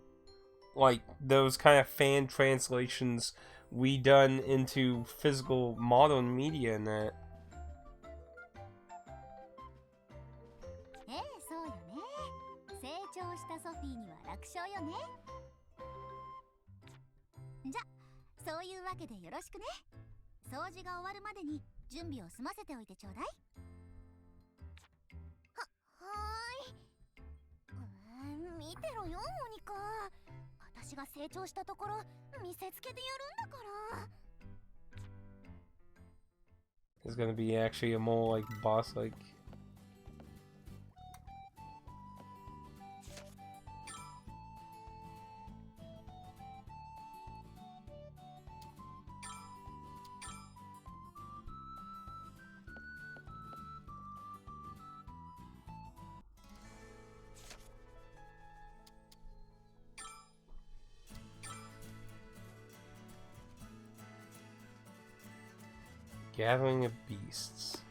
like, those kind of fan translations redone into physical modern media and that. そうよね。成長したソフィーには楽勝よね。じゃ、そういうわけでよろしくね。掃除が終わるまでに準備を済ませておいてちょうだい。はーい。見てろよ、モニカ。私が成長したところ見せつけてやるんだから。There's gonna be actually a more like boss like. Gathering of Beasts.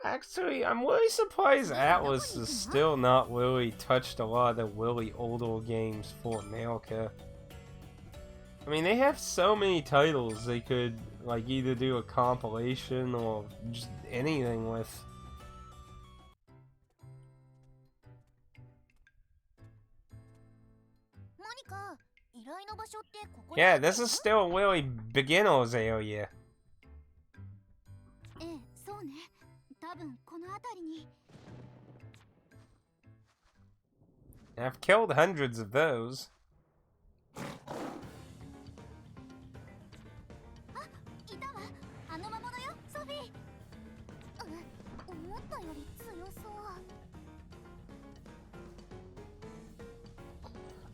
Actually, I'm really surprised Atlas is still not really touched a lot of the really older games for America. I mean, they have so many titles they could, like, either do a compilation or just anything with. Yeah, this is still a really beginner's area. I've killed hundreds of those.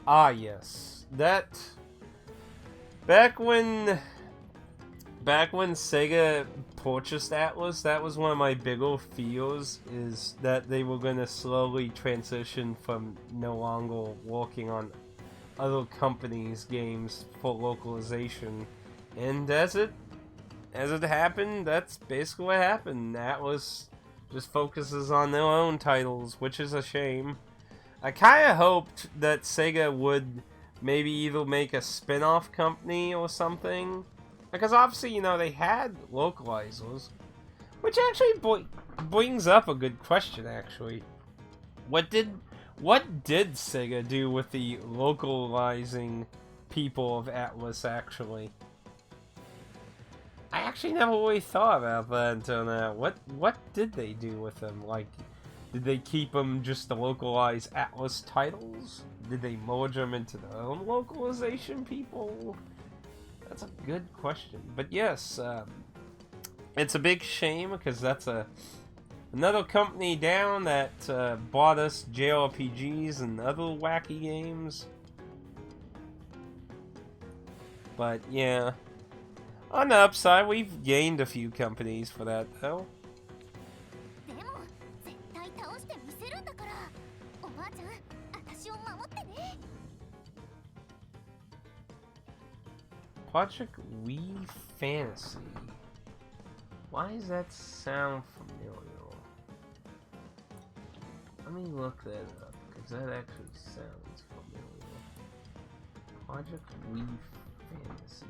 Ah, yes. That... Back when Sega purchased Atlas, that was one of my bigger fears, is that they were going to slowly transition from no longer working on other companies' games for localization. And as it happened, that's basically what happened. Atlas just focuses on their own titles, which is a shame. I kind of hoped that Sega would maybe either make a spin-off company or something. Because obviously, you know, they had localizers. Which actually brings up a good question, actually. What did Sega do with the localizing people of Atlas, actually? I actually never really thought about that until now. What did they do with them? Like, did they keep them just to localize Atlas titles? Did they merge them into their own localization people? That's a good question. But yes, it's a big shame because that's another company down that bought us JRPGs and other wacky games. But yeah, on the upside, we've gained a few companies for that though. Project Wii Fantasy. Why does that sound familiar? Let me look that up, because that actually sounds familiar. Project Wii Fantasy.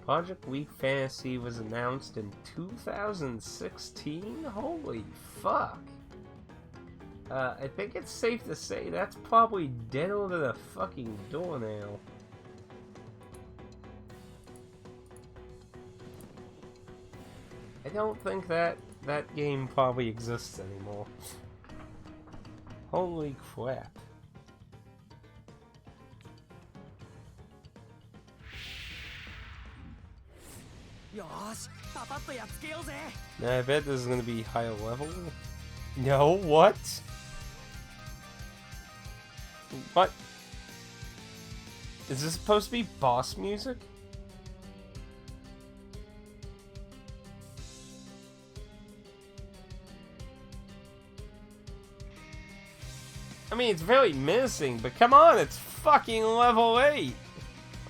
Project Wii Fantasy was announced in 2016? Holy fuck. I think it's safe to say that's probably deader than a fucking doornail. I don't think that game probably exists anymore. Holy crap. Now, I bet this is gonna be higher level. No, what? What? Is this supposed to be boss music? I mean, it's very menacing, but come on, it's fucking level 8!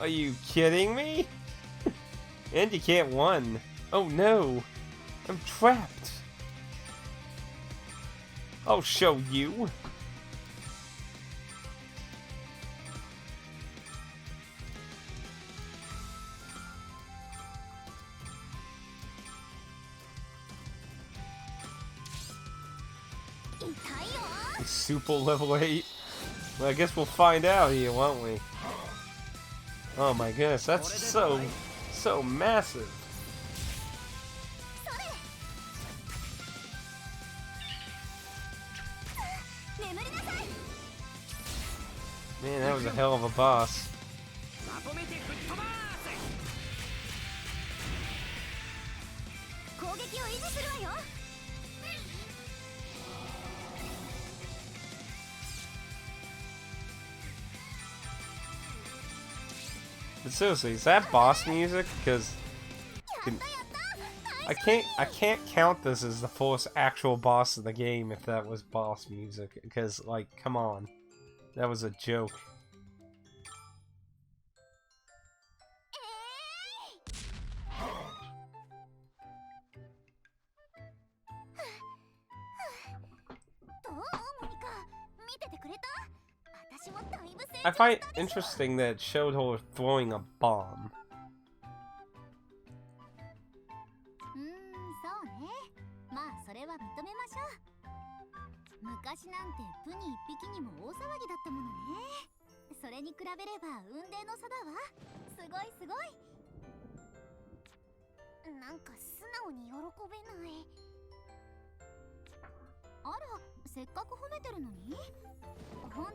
Are you kidding me? And you can't run. Oh no! I'm trapped! I'll show you! Super level 8? Well, I guess we'll find out here, won't we? Oh my goodness, that's so massive. Man, that was a hell of a boss. But seriously, is that boss music? Because I can't count this as the first actual boss of the game if that was boss music, because like, come on, that was a joke. I find it interesting that it showed her throwing a bomb. そうね。まあそれは認めましょう。昔なんてプニ一匹にも大騒ぎだったものね。それに比べれば雲泥の差だわ。すごいすごい。なんか素直に喜べない。あら、せっかく褒めてるのに。ほんと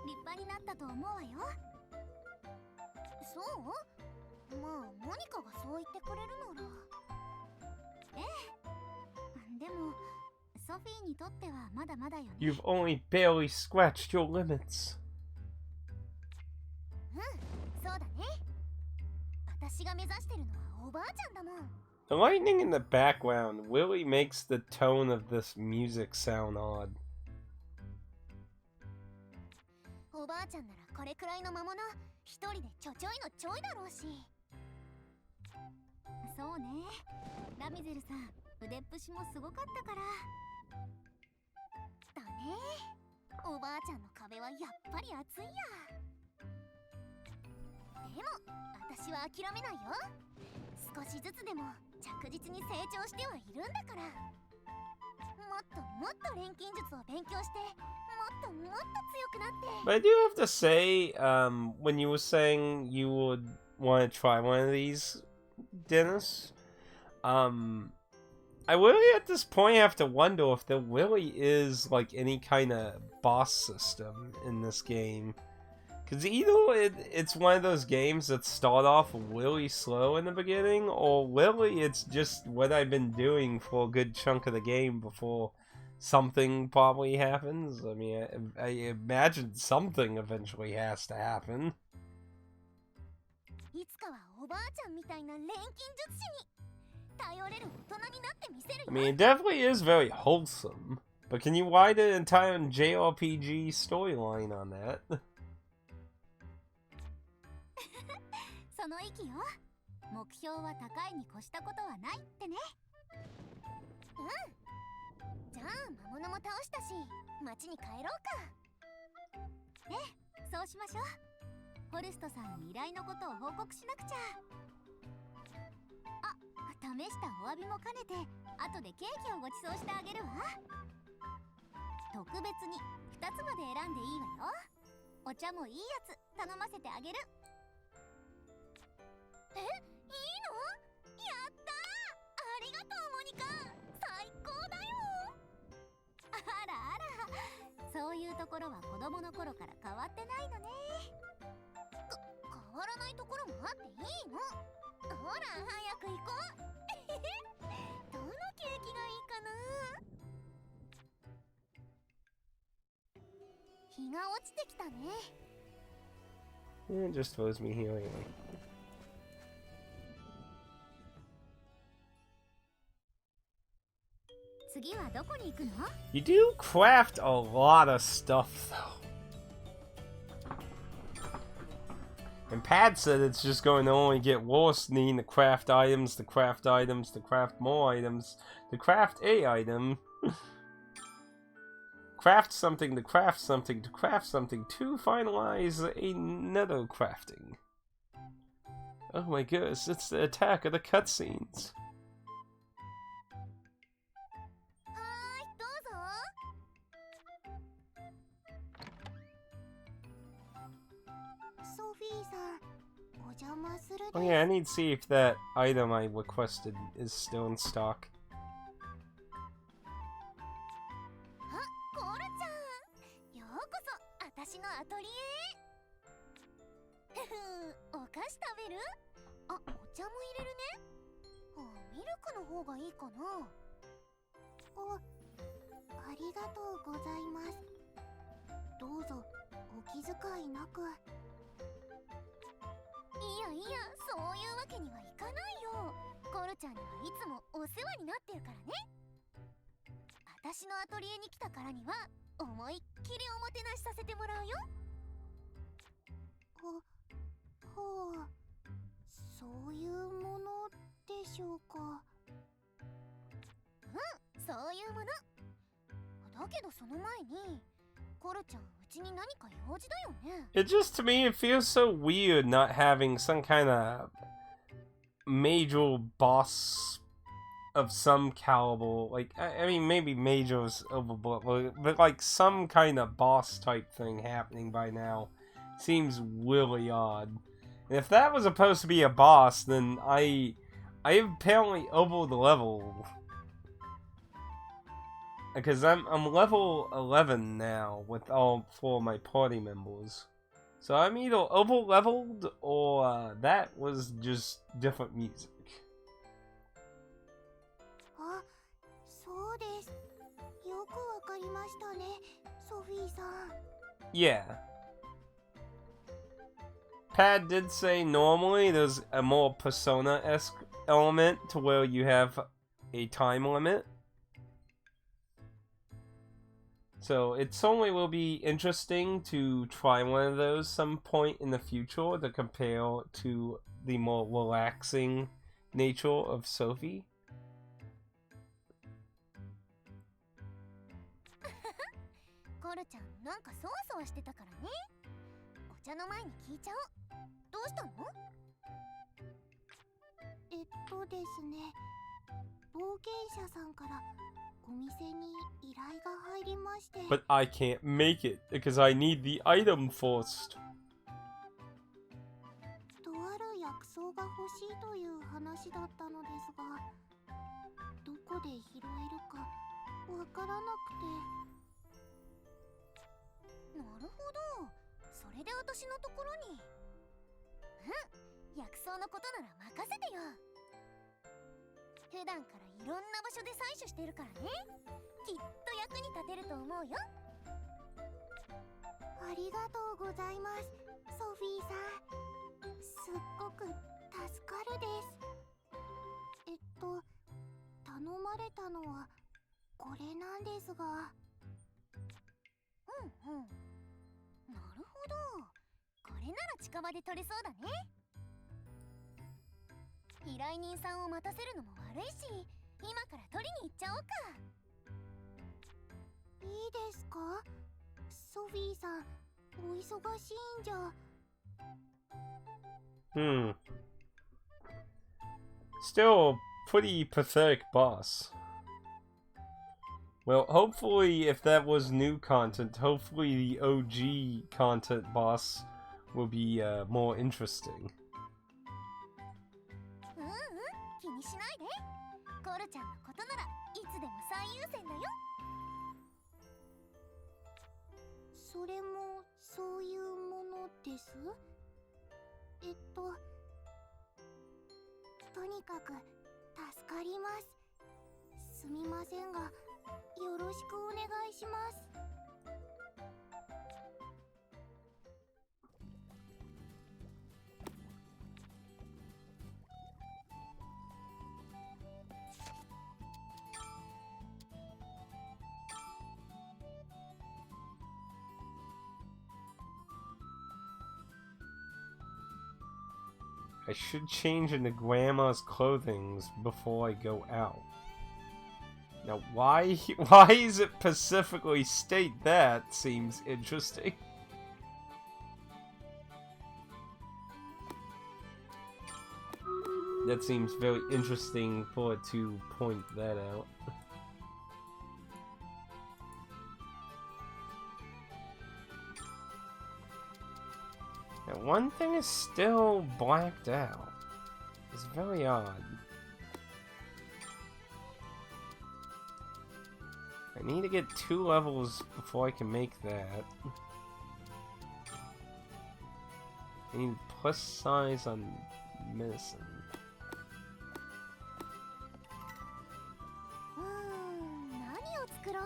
立派になったと思うわよ。そう？まあモニカがそう言ってくれるなら。ええ。でもソフィーにとってはまだまだよね。You've only barely scratched your limits. うん、そうだね。私が目指してるのはおばあちゃんだもん。The lightning in the background really makes the tone of this music sound odd. おばあちゃんならこれくらいの魔物一人でちょちょいのちょいだろうし。そうね。ラミゼルさん、腕っぷしもすごかったから。だね。おばあちゃんの壁はやっぱり熱いや。でも私は諦めないよ。少しずつでも着実に成長してはいるんだから。もっともっと錬金術を勉強して、もっともっと強くなって。But I do have to say, when you were saying you would want to try one of these, Dennis, I really at this point have to wonder if there really is like any kind of boss system in this game. Because either it's one of those games that start off really slow in the beginning, or really it's just what I've been doing for a good chunk of the game before something probably happens. I mean, I imagine something eventually has to happen. いつかはおばあちゃんみたいな錬金術師に頼れる大人になってみせるよ。 I mean, it definitely is very wholesome, but can you write an entire JRPG storyline on that? その息よ。目標は高いに越したことはないってね。うん。じゃあ魔物も倒したし、町に帰ろうか。ええ、そうしましょう。フォルストさんに依頼のことを報告しなくちゃ。あ、試したお詫びも兼ねて後でケーキをご馳走してあげるわ。特別に2つまで選んでいいわよ。お茶もいいやつ頼ませてあげる。え、いいの？やったー！ありがとうモニカ、最高だよ。あらあら、そういうところは子供の頃から変わってないのね。変わらないところもあっていいの。ほら早く行こう。どのケーキがいいかな。日が落ちてきたね。 It just throws me here anyway. 次はどこに行くの？ You do craft a lot of stuff, though. And Pat said it's just going to only get worse, needing to craft items, to craft items, to craft more items, to craft a item. Craft something, to craft something, to craft something, to finalize another crafting. Oh my goodness, it's the attack of the cutscenes. ソフィーさん、お邪魔するです。 Oh yeah, I need to see if that item I requested is still in stock. あ、コールちゃん、ようこそ私のアトリエへ。お菓子食べる？あ、お茶も入れるね。ミルクの方がいいかな。ありがとうございます。どうぞお気遣いなく。いやいや、そういうわけにはいかないよ。コルちゃんにはいつもお世話になってるからね。私のアトリエに来たからには思いっきりおもてなしさせてもらうよ。ほう、そういうものでしょうか。うん、そういうものだけど、その前にコルちゃん、うちに何か用事だよね。 It just, to me, it feels so weird not having some kind of major boss of some caliber. Like, I mean, maybe major's overboard, but like some kind of boss type thing happening by now seems really odd. And if that was supposed to be a boss, then I apparently over the level. Because I'm level 11 now with all 4 of my party members. So I'm either over leveled or that was just different music. あ、そうです。よくわかりましたね、ソフィーさん。 Yeah. Pad did say normally there's a more Persona-esque element to where you have a time limit. So it certainly will be interesting to try one of those some point in the future to compare to the more relaxing nature of Sophie. コルちゃん、なんかそわそわしてたからね。お茶の前に聞いちゃおう。どうしたの？ですね、冒険者さんからお店に依頼が入りまして。 But I can't make it because I need the item first. とある薬草が欲しいという話だったのですが、どこで拾えるかわからなくて。なるほど、それで私のところに。うん、薬草のことなら任せてよ。普段からいろんな場所で採取してるからね。きっと役に立てると思うよ。ありがとうございます、ソフィーさん。すっごく助かるです。頼まれたのはこれなんですが。うんうん、なるほど、これなら近場で取れそうだね。依頼人さんを待たせるのも悪いし、今から取りに行っちゃおうか。いいですか？ソフィーさん、お忙しいんじゃ。Still a pretty pathetic boss. Well, hopefully if that was new content, hopefully the OG content boss will be more interesting. 気にしないで。コルちゃんのことならいつでも最優先だよ。それもそういうものです。とにかく助かります。すみませんが、よろしくお願いします。I should change into grandma's clothing before I go out. Now, why is it specifically state that seems interesting. That seems very interesting for it to point that out. Now, one thing is still blacked out. It's very odd. I need to get 2 levels before I can make that. I need plus size on medicine. 何を作ろう。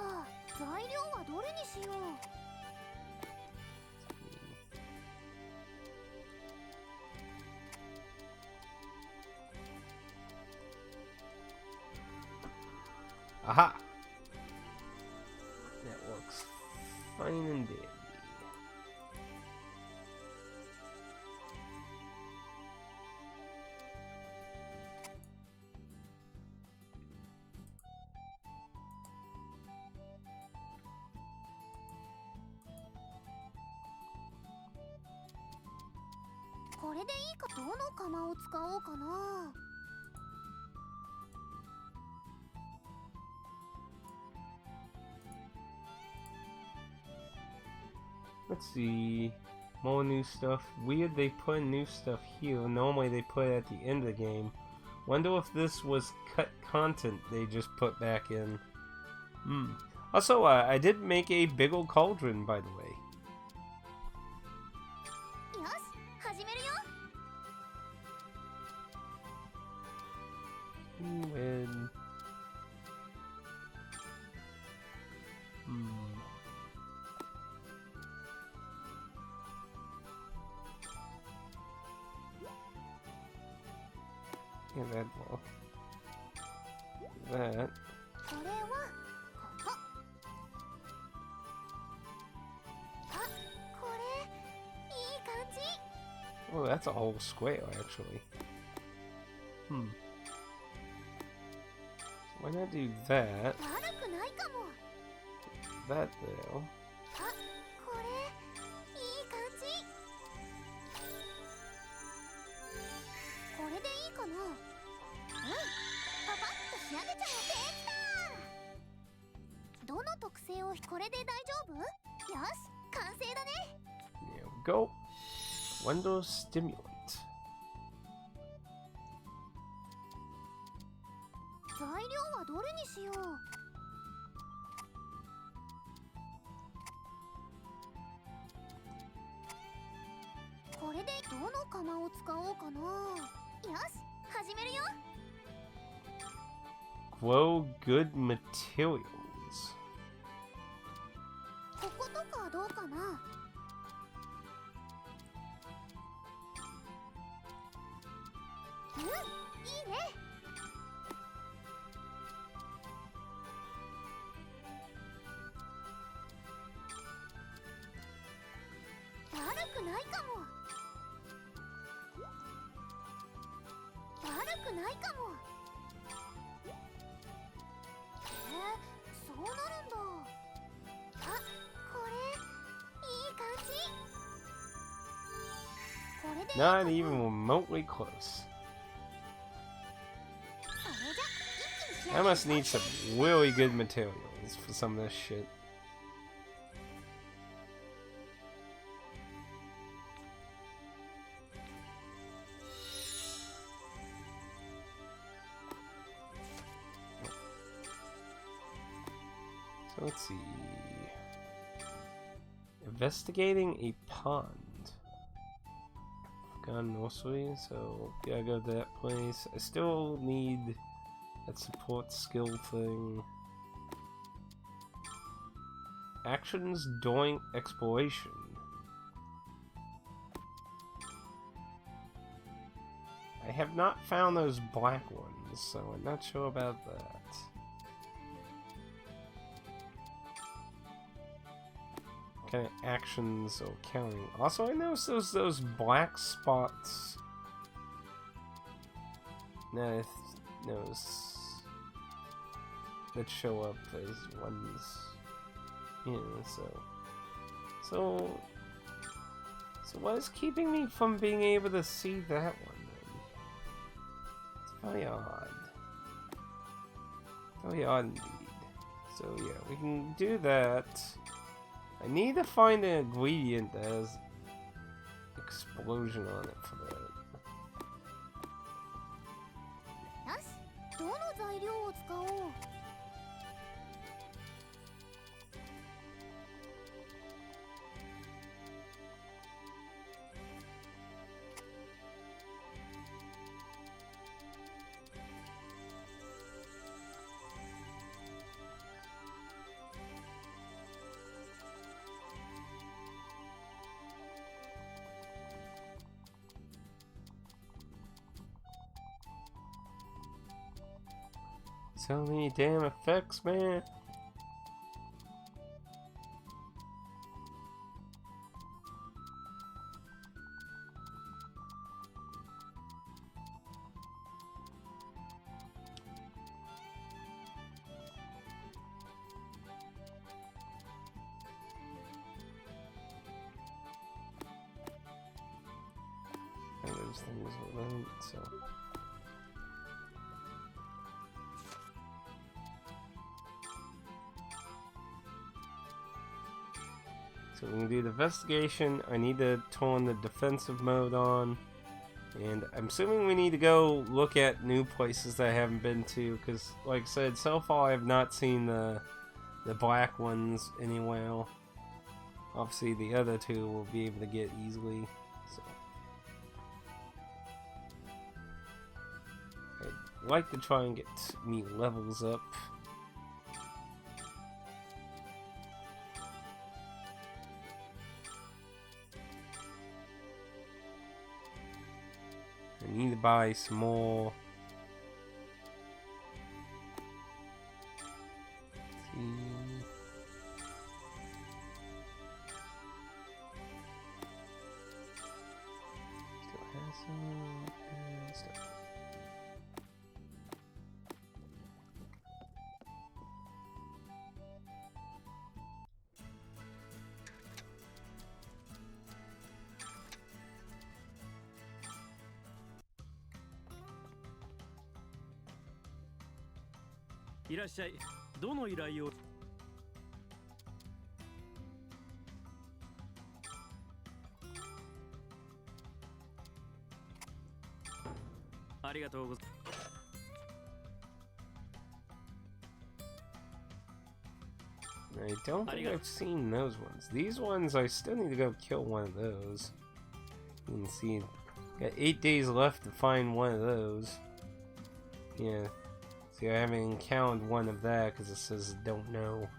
材料はどれにしよう。Aha! That looks fine and dandy. Let's see. More new stuff. Weird they put new stuff here. Normally they put it at the end of the game. Wonder if this was cut content they just put back in. Also, I did make a big old cauldron, by the way. When... Yeah, that wall. That. Oh, that's a whole square, actually. Why not do that? That there. There we go. Windows stimulant. Grow good materials. Not even remotely close. I must need some really good materials for some of this shit. So let's see. Investigating a pond. Gone nursery, so gotta go to that place. I still need that support skill thing. Actions during exploration. I have not found those black ones, so I'm not sure about that. Kind of actions or counting. Also, I noticed those black spots. Nah, those that show up as ones. Yeah, so what is keeping me from being able to see that one then? It's very odd. Very odd indeed. So yeah, we can do that. I need to find an ingredient that has explosion on it for that. So many damn effects, man. And those things will load, so. So we can do the investigation. I need to turn the defensive mode on. And I'm assuming we need to go look at new places that I haven't been to. Because, like I said, so far I have not seen the black ones anywhere. Obviously the other two will be able to get easily. So I'd like to try and get me levels up. I need to buy some more. Let's see. Still has some stuff.いらっしゃい。どの依頼を。ありがとうございます。I don't think I've seen those ones. These ones, I still need to go kill one of those. You can see, got 8 days left to find one of those. Yeah. See, I haven't encountered one of that because it says don't know.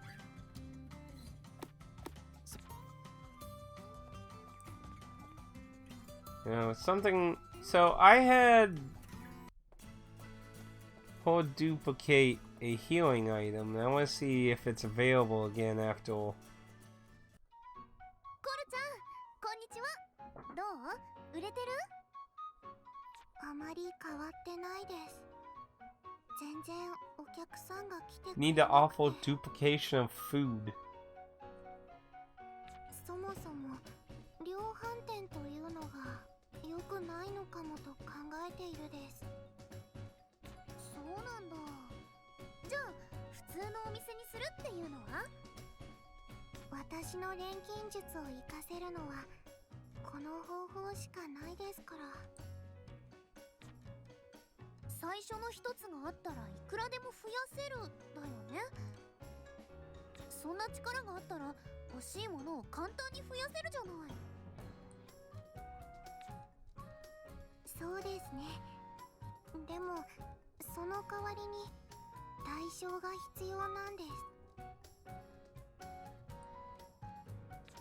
You know, something. So I had her duplicate a healing item. I want to see if it's available again after. コルちゃん、こんにちは。どう？売れてる？あまり変わってないです。全然お客さんが来てくれなくて。 Need to offer duplication of food. そもそも量販店というのが良くないのかもと考えているです。そうなんだ。じゃあ普通のお店にするっていうのは？私の錬金術を活かせるのはこの方法しかないですから。最初の一つがあったらいくらでも増やせるだよね。そんな力があったら欲しいものを簡単に増やせるじゃない。そうですね。でもその代わりに代償が必要なんです。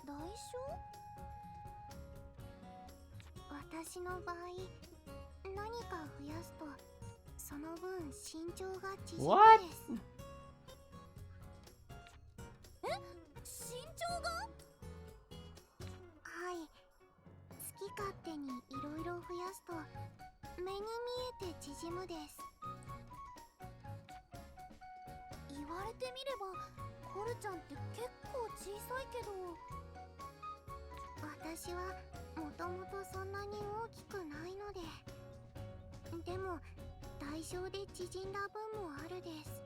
代償？私の場合何か増やすとその分身長が縮むです。え？身長が？はい。好き勝手にいろいろ増やすと目に見えて縮むです。言われてみればコルちゃんって結構小さいけど、私はもともとそんなに大きくないので。でも代償で縮んだ分もあるです。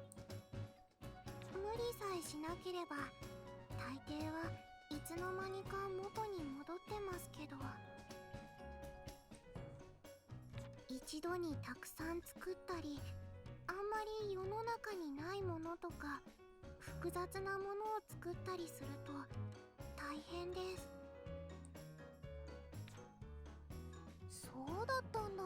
無理さえしなければ大抵はいつの間にか元に戻ってますけど、一度にたくさん作ったり、あんまり世の中にないものとか複雑なものを作ったりすると大変です。そうだったんだ。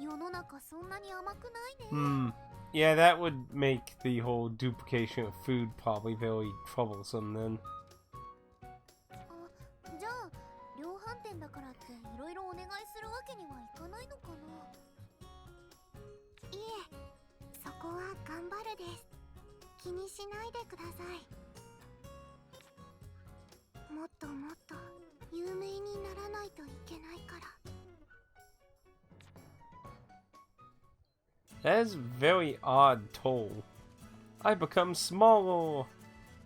世の中そんなに甘くないね。Yeah, that would make the whole duplication of food probably very troublesome then. じゃあ量販店だからっていろいろお願いするわけにはいかないのかな。いえ、そこは頑張るです。気にしないでください。もっともっと有名にならないといけないから。 That is very odd toll. I become smaller.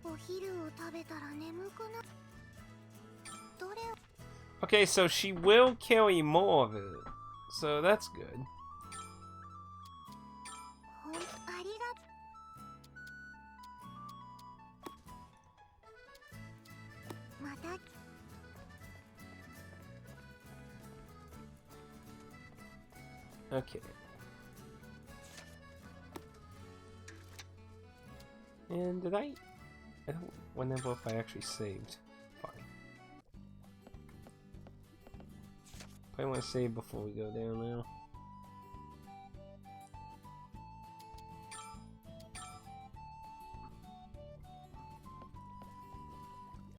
お昼を食べたら眠くな。どれを Okay, so she will carry more of it. So that's good. ほんありがまた Okay. And did I don't remember if I actually saved. Fine. I want to save before we go down now.